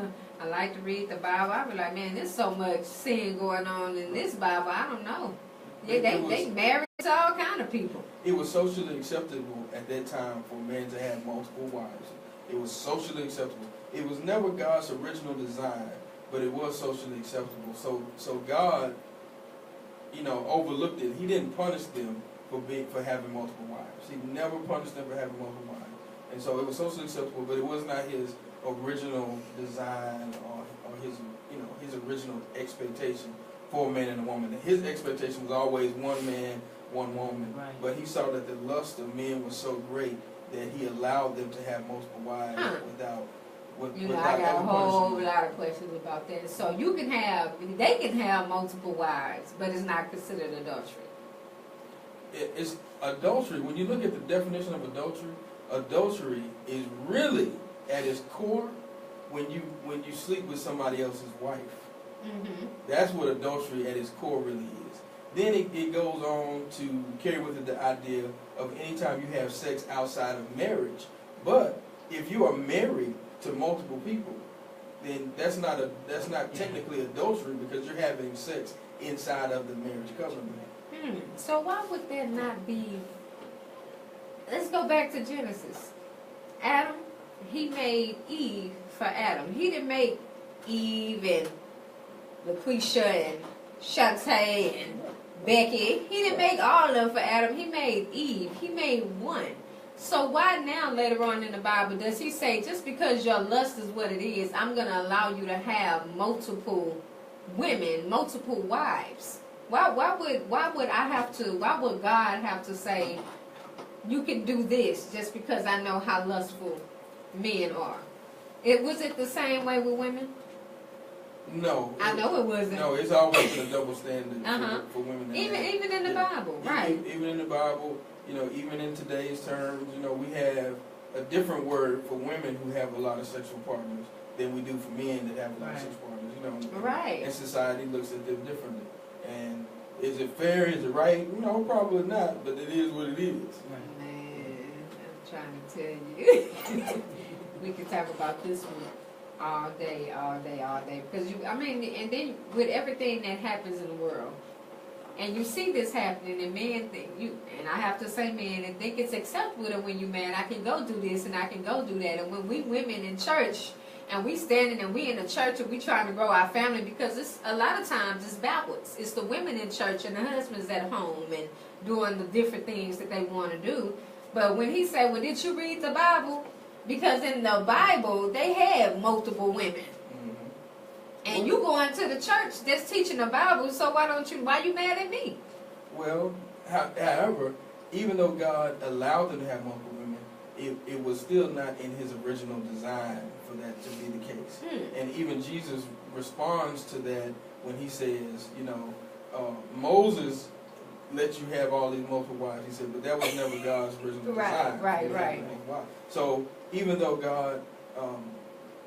I like to read the Bible. I be like, man, there's so much sin going on in this Bible. I don't know. Yeah, they married to all kind of people. It was socially acceptable at that time for men to have multiple wives. It was socially acceptable. It was never God's original design, but it was socially acceptable. So God, you know, overlooked it. He didn't punish them for having multiple wives. He never punished them for having multiple wives. And so it was socially acceptable, but it was not his original design or his, you know, his original expectation for a man and a woman. His expectation was always one man, one woman. Right. But he saw that the lust of men was so great that he allowed them to have multiple wives without You know, I got a whole lot of questions about that. So they can have multiple wives, but it's not considered adultery. It's adultery. When you look at the definition of adultery, adultery is really at its core when you sleep with somebody else's wife. Mm-hmm. That's what adultery at its core really is. Then it goes on to carry with it the idea of anytime you have sex outside of marriage. But if you are married to multiple people, then that's not technically adultery because you're having sex inside of the marriage covenant. So why would that not be? Let's go back to Genesis. Adam, he made Eve for Adam. He didn't make Eve and LaQuisha and Shantae and Becky. He didn't make all of them for Adam. He made Eve. He made one. So why now, later on in the Bible, does he say, just because your lust is what it is, I'm going to allow you to have multiple women, multiple wives? Why would God have to say, you can do this just because I know how lustful men are? Was it the same way with women? No. I know it wasn't. No, it's always been a double standard for women. Even in the Bible, right? Even in the Bible, you know, even in today's terms, you know, we have a different word for women who have a lot of sexual partners than we do for men that have a lot of sexual partners. You know, right? And society looks at them differently. And is it fair? Is it right? No, probably not. But it is what it is. Man, I'm trying to tell you. We can talk about this one all day. Because and then with everything that happens in the world, and you see this happening, and men think and I have to say, men, and think it's acceptable that when you're mad, I can go do this and I can go do that. And when we women in church, and we standing and we in the church and we trying to grow our family, because it's a lot of times it's backwards. It's the women in church and the husbands at home and doing the different things that they want to do. But when he said, well, did you read the Bible? Because in the Bible, they have multiple women. Mm-hmm. And you going to the church that's teaching the Bible, so why you mad at me? Well, however, even though God allowed them to have multiple women, it was still not in his original design for that to be the case. And even Jesus responds to that when he says, you know, Moses let you have all these multiple wives. He said, but that was never God's original design. Right. So even though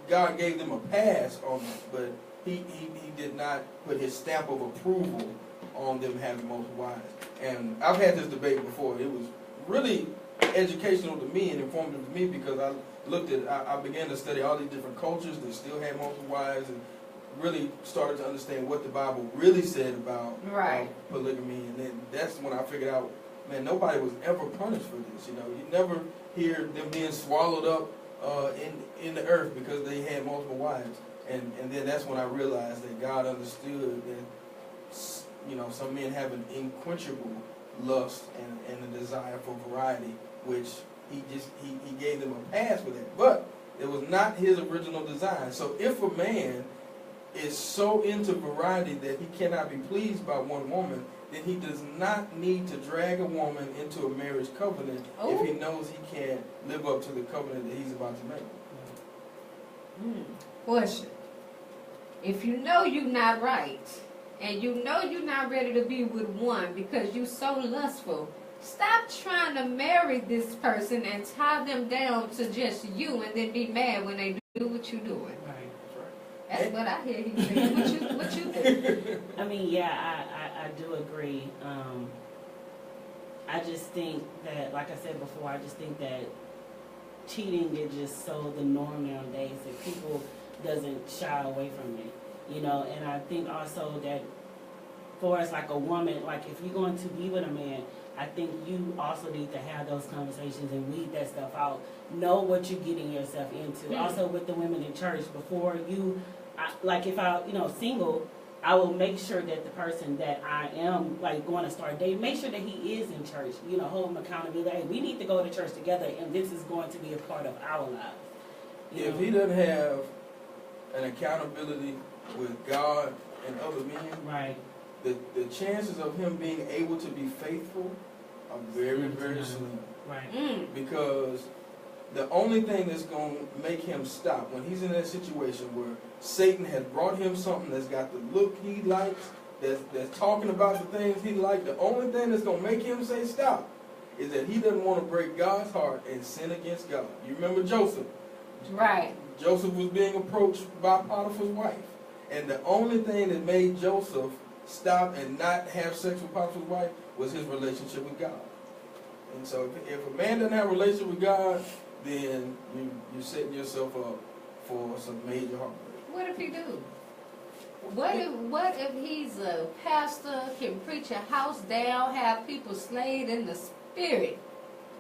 God gave them a pass on it, but he did not put his stamp of approval on them having multiple wives. And I've had this debate before. It was really educational to me and informative to me because I began to study all these different cultures that still had multiple wives and really started to understand what the Bible really said about polygamy. And then that's when I figured out, man, nobody was ever punished for this. You know, you never hear them being swallowed up in the earth because they had multiple wives. And then that's when I realized that God understood that, you know, some men have an unquenchable lust and a desire for variety, which he gave them a pass for that. But it was not his original design. So if a man is so into variety that he cannot be pleased by one woman, then he does not need to drag a woman into a marriage covenant if he knows he can't live up to the covenant that he's about to make. Question. If you know you're not right, and you know you're not ready to be with one because you're so lustful, stop trying to marry this person and tie them down to just you and then be mad when they do what you're doing. That's what I hear you say. What you think? I mean, yeah, I do agree. I just think that, like I said before, I just think that cheating is just so the norm nowadays that people doesn't shy away from it, you know. And I think also that for us, like a woman, like if you're going to be with a man, I think you also need to have those conversations and weed that stuff out. Know what you're getting yourself into. Also with the women in church, before you, like if I, you know, single, I will make sure that the person that I am like going to start dating, make sure that he is in church. You know, hold him accountable. Hey, we need to go to church together, and this is going to be a part of our lives. If he doesn't have an accountability with God and other men, right, the chances of him being able to be faithful are very, very slim. right, Because the only thing that's going to make him stop when he's in that situation where Satan has brought him something that's got the look he likes, that's talking about the things he likes, the only thing that's going to make him say stop is that he doesn't want to break God's heart and sin against God. You remember Joseph? Right. Joseph was being approached by Potiphar's wife. And the only thing that made Joseph stop and not have sex with Potiphar's wife was his relationship with God. And so if a man doesn't have a relationship with God, then you're setting yourself up for some major heartbreak. What if he do? What if he's a pastor, can preach a house down, have people slayed in the spirit?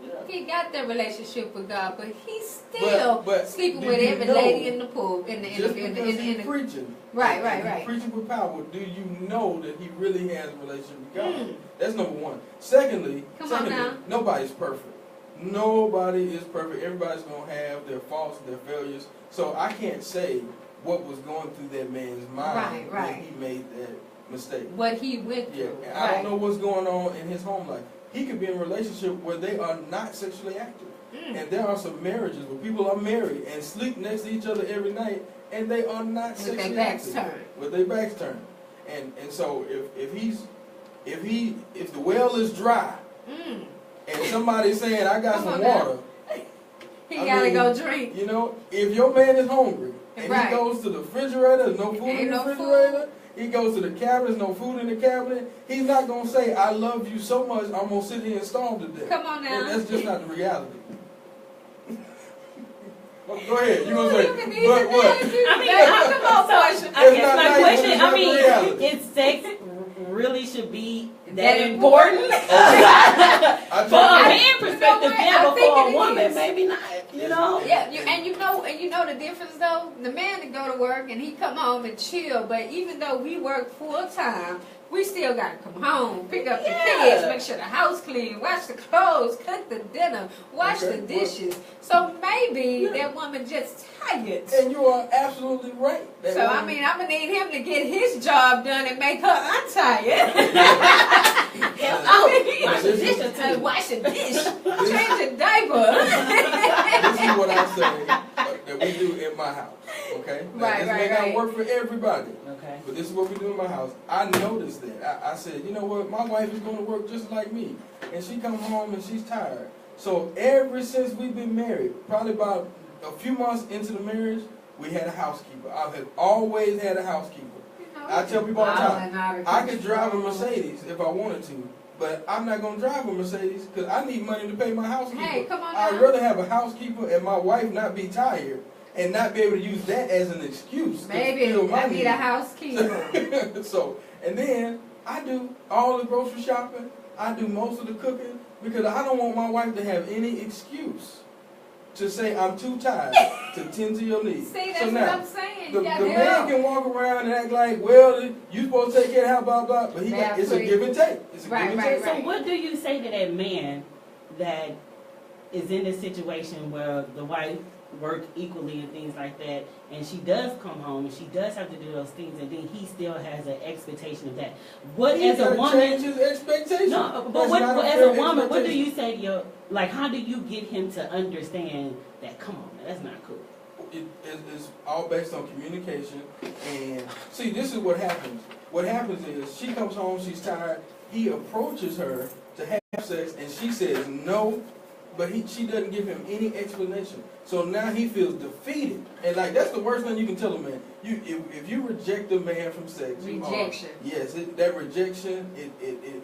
Yeah. He got that relationship with God, but he's still But sleeping do with you every know, lady in the pool, just because he's preaching, Right. he's preaching with power, do you know that he really has a relationship with God? That's number one. Secondly, nobody's perfect. Nobody is perfect. Everybody's going to have their faults and their failures. So I can't say what was going through that man's mind when he made that mistake. What he went through. Yeah, and I don't know what's going on in his home life. He could be in a relationship where they are not sexually active. And there are some marriages where people are married and sleep next to each other every night, and they are not sexually active. With their backs turned. And so if the well is dry, and somebody's saying, I got some water, he gotta go drink. You know, if your man is hungry and he goes to the refrigerator, there's no food in the refrigerator, he goes to the cabinet, there's no food in the cabinet, he's not going to say, I love you so much, I'm going to sit here and starve to death. Come on now. That's just not the reality. Well, go ahead, you going to say, but what? Come on, Porche. I guess my question, I mean, is sex really should be that important? From a man perspective, yeah, but for a woman, maybe not. You know? Yeah, and you know the difference though? The man to go to work and he come home and chill, but even though we work full time, we still gotta come home, pick up the kids, make sure the house clean, wash the clothes, cook the dinner, wash the dishes. So maybe that woman just tired. And you are absolutely right. So I mean, I'm gonna need him to get his job done and make her untired. Wash a dish, change a diaper. This is what I say that we do in my house. Okay? Now, this may not work for everybody. Okay. But this is what we do in my house. I noticed that. I said, you know what? My wife is going to work just like me. And she comes home and she's tired. So ever since we've been married, probably about a few months into the marriage, we had a housekeeper. I have always had a housekeeper. I tell people all the time, I could drive a Mercedes if I wanted to, but I'm not going to drive a Mercedes because I need money to pay my housekeeper. Hey, come on I'd rather have a housekeeper and my wife not be tired and not be able to use that as an excuse. Maybe I need a housekeeper. So, and then I do all the grocery shopping. I do most of the cooking because I don't want my wife to have any excuse to say I'm too tired to tend to your needs. See, that's so now, what I'm saying. The man can walk around and act like, well, you supposed to take care of how, blah, blah, but it's a give and take. It's a give and take. So what do you say to that man that is in this situation where the wife work equally and things like that, and she does come home and she does have to do those things, and then he still has an expectation of that? What He as a woman? change his expectation. No, but what as a woman? What do you say to your how do you get him to understand that? Come on, man, that's not cool. It's all based on communication. And see, this is what happens. What happens is she comes home, she's tired. He approaches her to have sex, and she says no. But she doesn't give him any explanation. So now he feels defeated. And like that's the worst thing you can tell a man. If you reject a man from sex, rejection. That rejection, it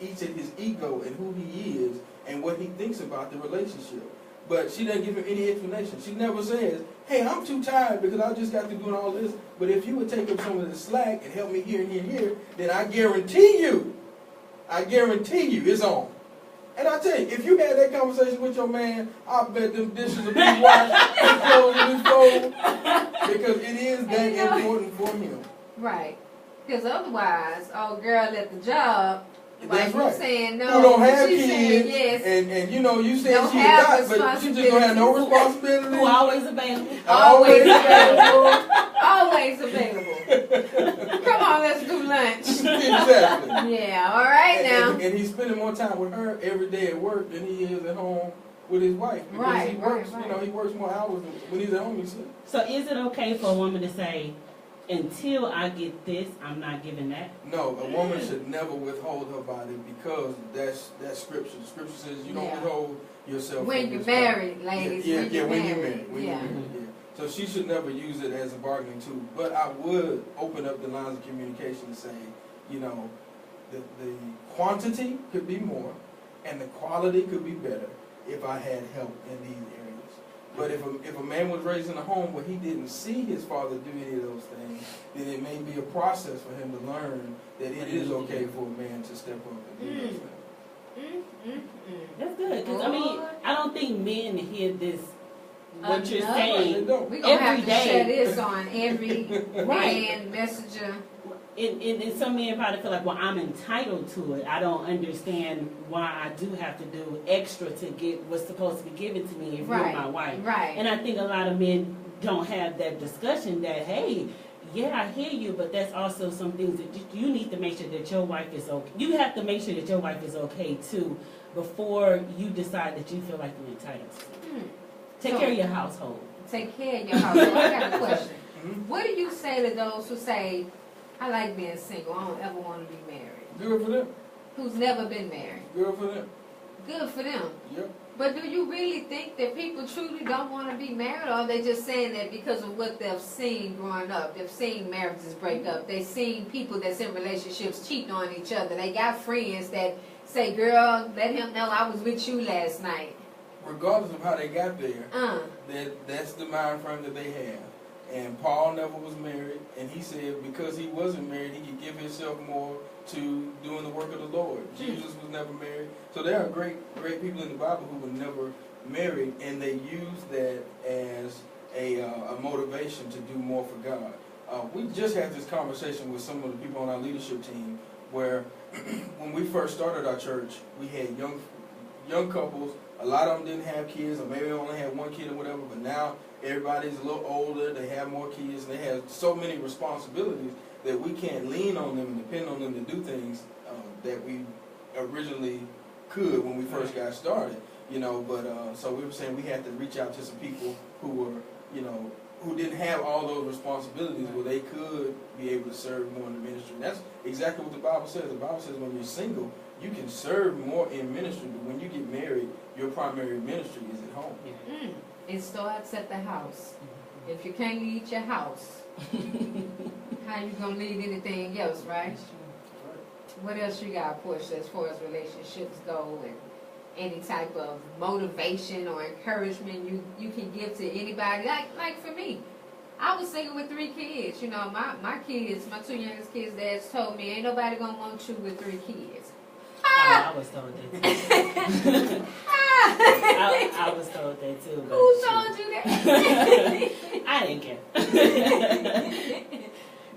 eats at his ego and who he is. what he thinks about the relationship. But she doesn't give him any explanation. She never says, hey, I'm too tired because I just got to doing all this. But if you would take up some of the slack and help me here and here and here, then I guarantee you it's on. And I tell you, if you had that conversation with your man, I bet them dishes will be washed, his clothes will be folded, because it is that important for him. Right. Because otherwise, oh, girl at the job, That's like right. you saying no, Who don't have she's saying kids, yes. and you know, you said Don't she have got, but she just don't have no responsibility. Who always available. Always available. Always available. Come on, let's do lunch. Exactly. Yeah, all right now. And he's spending more time with her every day at work than he is at home with his wife. Because Right, he works, right. you know, he works more hours than when he's at home, he said. So is it okay for a woman to say, until I get this, I'm not giving that? No, a woman should never withhold her body because that's scripture. The scripture says you don't Yeah. withhold yourself When from you're this married, ladies. Yeah, when you're when married. you're married. When yeah. you're married, yeah. So she should never use it as a bargaining tool. But I would open up the lines of communication and say, you know, the quantity could be more and the quality could be better if I had help in these areas. But if a man was raised in a home where he didn't see his father do any of those things, then it may be a process for him to learn that it is okay for a man to step up and do those things. That's good. Because, I mean, I don't think men hear this, what you're Enough. They saying. don't. We're going to have Every to day. share this on every Right. man messenger. And some men probably feel like, well, I'm entitled to it. I don't understand why I do have to do extra to get what's supposed to be given to me if Right. you're my wife. Right. And I think a lot of men don't have that discussion that, hey, yeah, I hear you, but that's also some things that you need to make sure that your wife is okay. You have to make sure that your wife is okay too before you decide that you feel like you're entitled to it. Take So- care of your household. Take care of your house. So I got a question. Mhm. What do you say to those who say, I like being single, I don't ever want to be married? Good for them. Who's never been married? Good for them. Good for them. Yep. But do you really think that people truly don't want to be married, or are they just saying that because of what they've seen growing up? They've seen marriages break up. They've seen people that's in relationships cheating on each other. They got friends that say, girl, let him know I was with you last night. Regardless of how they got there, that's the mind frame that they have. And Paul never was married, and he said because he wasn't married, he could give himself more to doing the work of the Lord. Jesus was never married. So there are great people in the Bible who were never married, and they use that as a motivation to do more for God. We just had this conversation with some of the people on our leadership team where when we first started our church, we had young couples. A lot of them didn't have kids, or maybe they only had one kid or whatever, but now everybody's a little older, they have more kids, and they have so many responsibilities that we can't lean on them and depend on them to do things that we originally could when we first got started, you know. But so we were saying we had to reach out to some people who were, you know, who didn't have all those responsibilities where they could be able to serve more in the ministry. And that's exactly what the Bible says. The Bible says when you're single, you can serve more in ministry, but when you get married, your primary ministry is at home. It starts at the house. If you can't lead your house, how you gonna lead anything else, right? What else you got, Porche, as far as relationships go, and any type of motivation or encouragement you can give to anybody? Like for me, I was single with 3 kids. You know, my kids, my 2 youngest kids' dads told me, ain't nobody gonna want you with 3 kids. Oh, I was told that too. I was told that too. But Who told you that? I didn't care.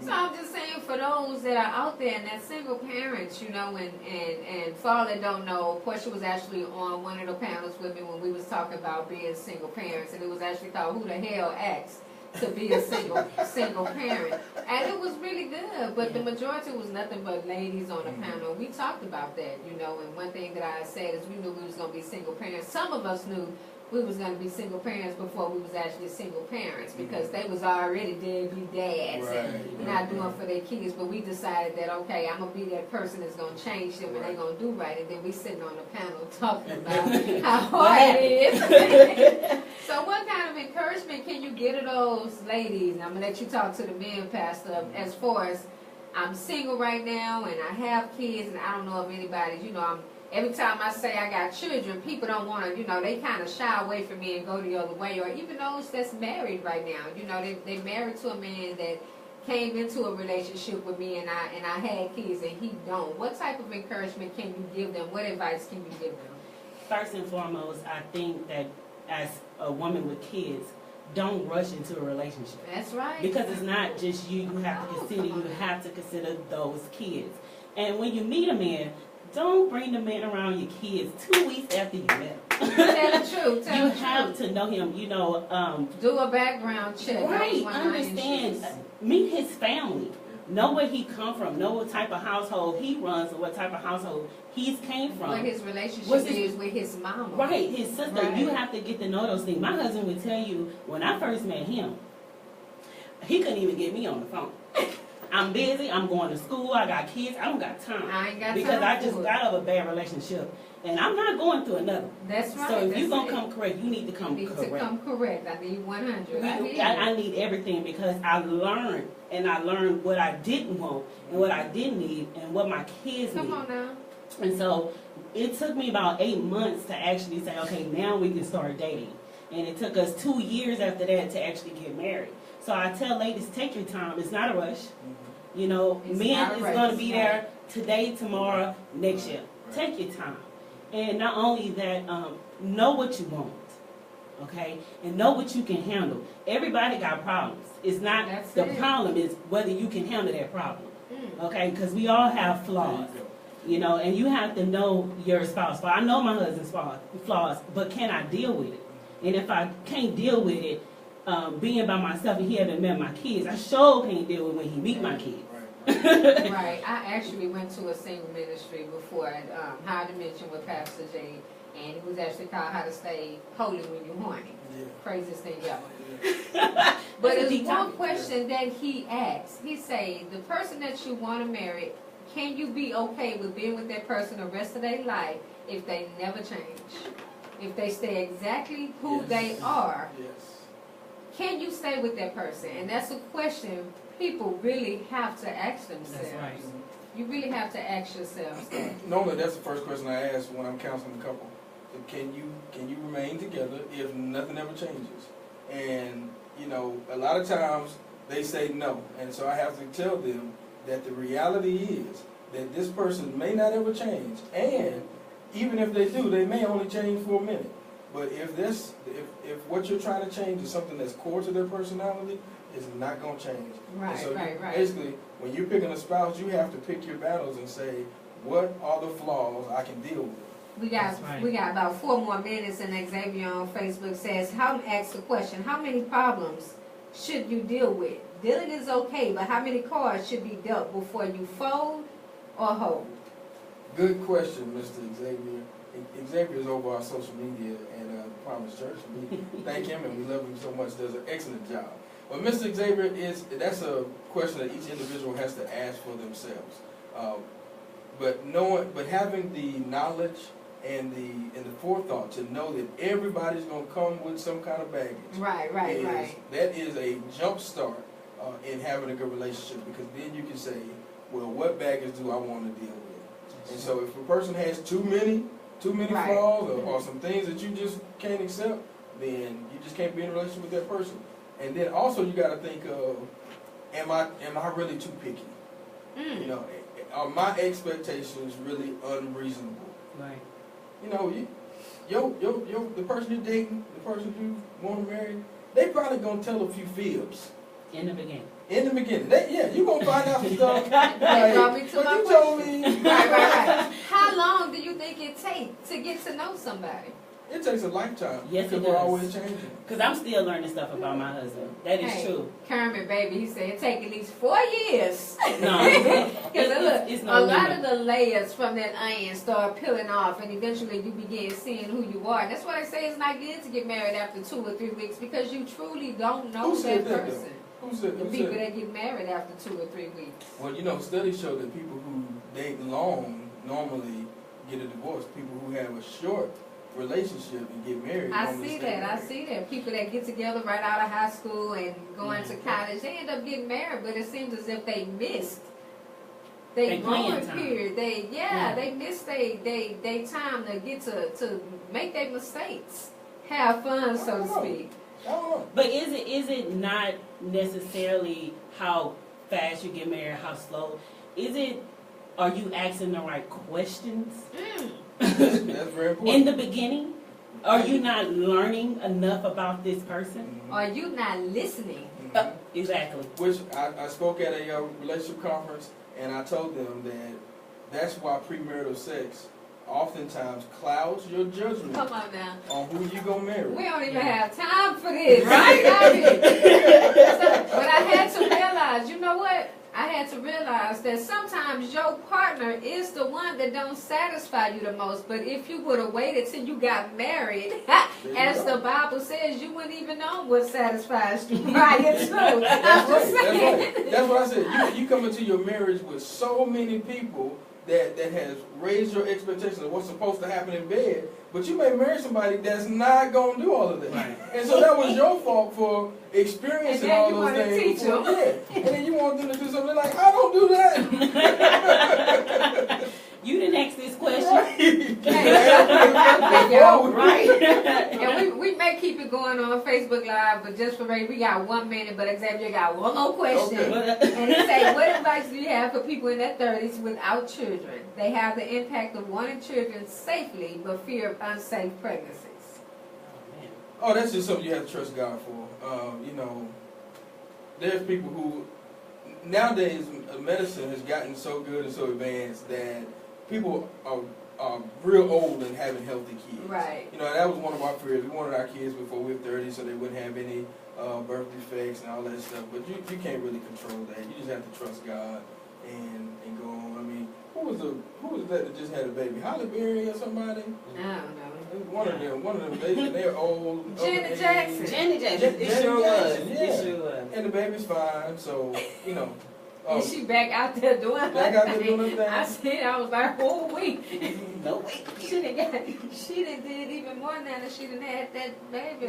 So I'm just saying, for those that are out there and that single parents, you know, and for all that don't know, Porche was actually on one of the panels with me when we was talking about being single parents, and it was actually called Who the Hell Asked to Be a Single Parent. And it was really good, but the majority was nothing but ladies on the panel. We talked about that, you know, and one thing that I said is we knew we was going to be single parents. Some of us knew we was going to be single parents before we was actually single parents, because they was already deadbeat dads and not doing for their kids. But we decided that, okay, I'm going to be that person that's going to change them and they're going to do right. And then we sitting on the panel talking about how hard it is. So what kind of encouragement can you get to those ladies? And I'm going to let you talk to the men, Pastor, as far as I'm single right now and I have kids, and I don't know if anybody, you know, every time I say I got children, people don't want to, they kind of shy away from me and go the other way. Or even those that's married right now, they married to a man that came into a relationship with me and I had kids and he don't. What type of encouragement can you give them? What advice can you give them? First and foremost, I think that as a woman with kids, don't rush into a relationship. That's right. Because it's not just you have to consider, you have to consider those kids. And when you meet a man, don't bring the man around your kids 2 weeks after you met him. Tell the truth. Tell You the have truth. to know him, Do a background check. right, One of my understand, issues. meet his family. Know where he come from, know what type of household he runs or what type of household he's came from. What his relationship What's his- is with his mama. Right, his sister. Right. You have to get to know those things. My husband would tell you, when I first met him, he couldn't even get me on the phone. I'm busy, I'm going to school, I got kids, I don't got time. I ain't got Because time I just for it. got out of a bad relationship. And I'm not going through another. That's right. So if that's you're going it. to come correct, you need to You come need correct. to come correct. I need 100. I hear you. I need everything because I learned, and I learned what I didn't want and what I didn't need and what my kids need. Come on now. And so it took me about 8 months to actually say, okay, now we can start dating. And it took us 2 years after that to actually get married. So I tell ladies, take your time. It's not a rush. Mm-hmm. You know, It's men not a is rush. going to be Right. there today, tomorrow, next year. Take your time. And not only that, know what you want. Okay? And know what you can handle. Everybody got problems. It's not, That's the it. problem is whether you can handle that problem. Mm. Okay? Because we all have flaws. You know, and you have to know your spouse. I know my husband's flaws, but can I deal with it? And if I can't deal with it, being by myself and he haven't met my kids, I sure can't deal with when he meet my kids. Right. I actually went to a single ministry before at High Dimension with Pastor J, and it was actually called How to Stay Holy When You're Horny. Yeah. Craziest thing ever. Yeah. But That's a there's deep one topic. question that he asked. He say, the person that you want to marry, can you be okay with being with that person the rest of their life if they never change? If they stay exactly who Yes. they are, Yes. can you stay with that person? And that's a question people really have to ask themselves. That's right. You really have to ask yourselves that. Normally, that's the first question I ask when I'm counseling a couple. So can you remain together if nothing ever changes? And a lot of times they say no, and so I have to tell them that the reality is that this person may not ever change, and even if they do, they may only change for a minute. But if what you're trying to change is something that's core to their personality, it's not going to change. Right, And so right. basically, when you're picking a spouse, you have to pick your battles and say, what are the flaws I can deal with? We got That's right. we got about 4 more minutes, and Xavier on Facebook says, asks the question, how many problems should you deal with? Dealing is okay, but how many cards should be dealt before you fold or hold? Good question, Mr. Xavier. Xavier is over our social media at Promise Church. We thank him and we love him so much. Does an excellent job. But Mr. Xavier, that's a question that each individual has to ask for themselves. But having the knowledge and the forethought to know that everybody's going to come with some kind of baggage. Right. That is a jump start in having a good relationship, because then you can say, well, what baggage do I want to deal with? And so if a person has too many Right. flaws or some things that you just can't accept, then you just can't be in a relationship with that person. And then also you got to think of, am I really too picky? Mm. Are my expectations really unreasonable? Right. The person you're dating, the person you want to marry, they probably gonna tell a few fibs In the beginning. in the beginning. You gonna find out some stuff. That brought me to But my you told me. Right. How long do you think it takes to get to know somebody? It takes a lifetime. Yes, it because we're does. always changing. Because I'm still learning stuff about my husband. That is Hey, true. Kermit, baby, he said it take at least 4 years. No, Because look, it's a no lot limit. of the layers from that onion start peeling off, and eventually you begin seeing who you are. And that's why I say it's not good to get married after 2 or 3 weeks, because you truly don't know Who said that that, though? person. Who said The who people said? that get married after 2 or 3 weeks. Well, studies show that people who date long normally get a divorce. People who have a short relationship and get married. I normally see stay that. I married. see that. People that get together right out of high school and going to college, they end up getting married, but it seems as if they missed they playing growing time. period. They miss they time to get to make their mistakes, have fun, so to speak. I don't know. But is it not necessarily how fast you get married, how slow? Are you asking the right questions That's very important. in the beginning? Are you not learning enough about this person? Mhm. Are you not listening? Mhm. Exactly. Which I spoke at a relationship conference, and I told them that that's why premarital sex oftentimes clouds your judgment Come on now. on who you gonna marry. We don't even have time for this. Right. But I had to realize, you know what? I had to realize that sometimes your partner is the one that don't satisfy you the most. But if you would have waited till you got married, as the Bible says, you wouldn't even know what satisfies you prior to. I'm just saying. That's what I said. You come into your marriage with so many people that has raised your expectations of what's supposed to happen in bed, but you may marry somebody that's not going to do all of that. Right. And so that was your fault for experiencing And then all you those wanna things. teach them. Yeah. And then you want them to do something like, I don't do that. You didn't ask this question. Right. Y'all, Right. And we may keep it going on Facebook Live, but just for right, we got 1 minute, but Xavier got one more question. Okay. And he say, what advice do you have for people in their 30s without children? They have the impact of wanting children safely, but fear of unsafe pregnancies. Oh, that's just something you have to trust God for. There's people who, nowadays, medicine has gotten so good and so advanced that people are real old and having healthy kids. Right. That was one of our fears. We wanted our kids before we were 30 so they wouldn't have any birth defects and all that stuff. But you can't really control that. You just have to trust God and go on. I mean, who was that just had a baby? Halle Berry or somebody? I don't know. One of them, they're old. Janet over age. Jackson. Janet Jackson. Janet It sure was. Jackson, It sure was. And the baby's fine, so, And she back out there doing her Back out there thing. doing her thing. I said, I was like, oh, wait. No way. She done did even more now that she done had that baby.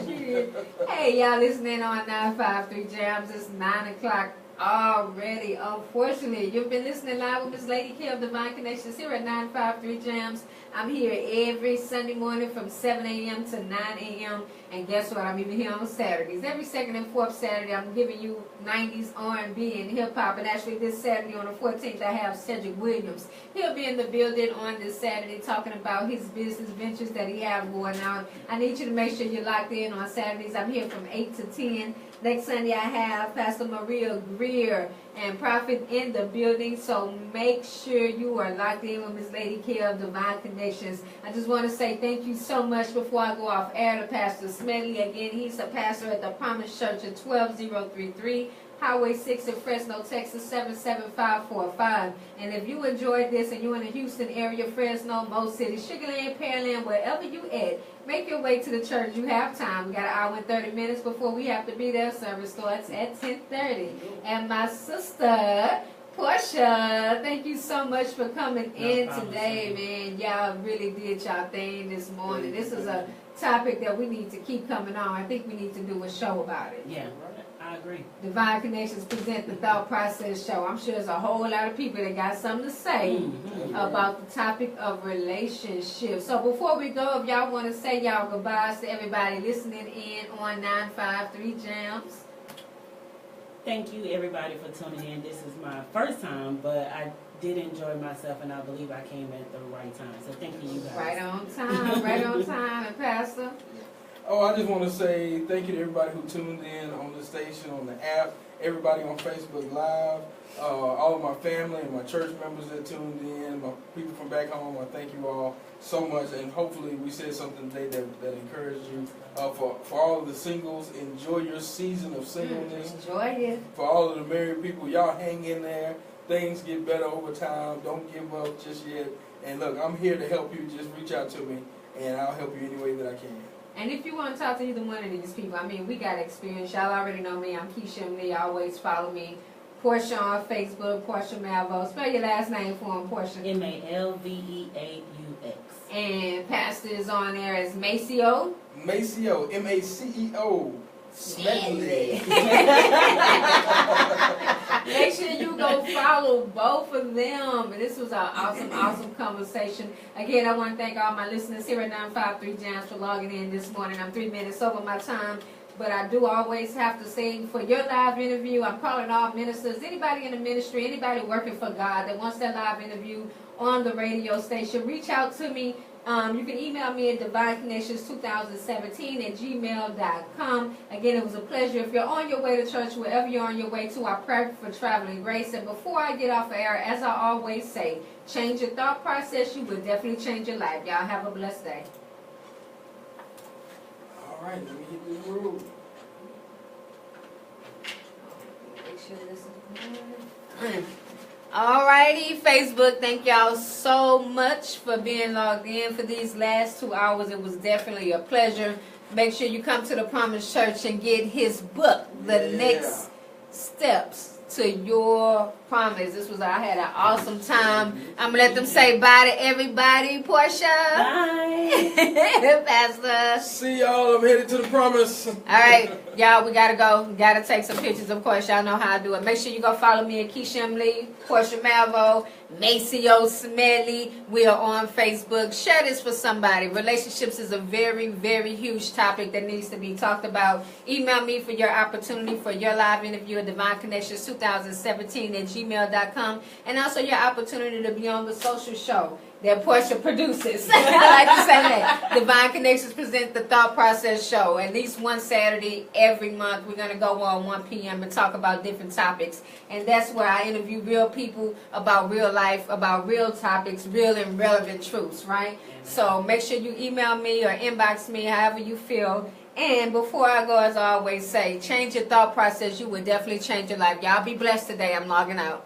She did. Hey, y'all listening on 953 Jams. It's 9 o'clock already. Unfortunately, you've been listening live with Miss Lady K of Divine Connections here at 953 Jams. I'm here every Sunday morning from 7 a.m. to 9 a.m. And guess what? I'm even here on Saturdays. Every second and fourth Saturday, I'm giving you 90s R&B and hip-hop. And actually, this Saturday on the 14th, I have Cedric Williams. He'll be in the building on this Saturday talking about his business ventures that he has going on. I need you to make sure you're locked in on Saturdays. I'm here from 8 to 10. Next Sunday, I have Pastor Maria Greer and Prophet in the building. So make sure you are locked in with Miss Lady K of Divine Connections. I just want to say thank you so much before I go off air to Pastor Smedley. Again, he's a pastor at the Promise Church at 12033 Highway 6 in Fresno, Texas, 77545. And if you enjoyed this and you're in the Houston area, Fresno, Mo City, Sugar Land, Pearland, wherever you at, make your way to the church. You have time. We got an hour and 30 minutes before we have to be there. Service starts at 10:30. And my sister, Porche, thank you so much for coming in today, man. Y'all really did y'all thing this morning. This is a topic that we need to keep coming on. I think we need to do a show about it. Yeah, I agree. Divine Connections present the Thought Process Show. I'm sure there's a whole lot of people that got something to say about the topic of relationships. So before we go, if y'all want to say y'all goodbyes to everybody listening in on 953 Jams. Thank you, everybody, for tuning in. This is my first time, but I did enjoy myself, and I believe I came at the right time. So thank you, you guys. Right on time, right on time. And Pastor? Oh, I just want to say thank you to everybody who tuned in on the station, on the app, everybody on Facebook Live, all of my family and my church members that tuned in, my people from back home. I thank you all so much, and hopefully we said something today that encouraged you. For all of the singles, enjoy your season of singleness. Enjoy it. For all of the married people, y'all hang in there. Things get better over time. Don't give up just yet. And look, I'm here to help you. Just reach out to me, and I'll help you any way that I can. And if you want to talk to either one of these people, I mean, we got experience. Y'all already know me. I'm Keisha and Lee. Always follow me. Porche on Facebook, Porche Malveaux. Spell your last name for him, Porche. Malveaux. And Pastor is on there as Maceo. Maceo, Maceo Smedley. Make sure you go follow both of them. And this was an awesome conversation. Again, I want to thank all my listeners here at 953 Jams for logging in this morning. I'm 3 minutes over my time. But I do always have to say, for your live interview, I'm calling all ministers, anybody in the ministry, anybody working for God that wants that live interview on the radio station, reach out to me. You can email me at divineconnections2017@gmail.com. Again, it was a pleasure. If you're on your way to church, wherever you're on your way to, I pray for traveling grace. And before I get off the air, as I always say, change your thought process. You will definitely change your life. Y'all have a blessed day. All right, let me hit this road. Make sure this is good. Alrighty, Facebook, thank y'all so much for being logged in for these last 2 hours. It was definitely a pleasure. Make sure you come to the Promise Church and get his book, The Next Steps to Your Promise. I had an awesome time. I'm going to let them say bye to everybody. Porche. Bye. Pastor. See y'all. I'm headed to the Promise. All right, y'all, we got to go. We got to take some pictures, of course. Y'all know how I do it. Make sure you go follow me at Keisha Porche Malveaux, Maceo Smedley. We are on Facebook. Share this for somebody. Relationships is a very, very huge topic that needs to be talked about. Email me for your opportunity for your live interview at divineconnections2017@gmail.com, and also your opportunity to be on the social show that Portia produces. I like to say that. Divine Connections presents the Thought Process Show. At least one Saturday every month, we're going to go on 1 p.m. and talk about different topics. And that's where I interview real people about real life, about real topics, real and relevant truths, right? So make sure you email me or inbox me, however you feel. And before I go, as I always say, change your thought process. You will definitely change your life. Y'all be blessed today. I'm logging out.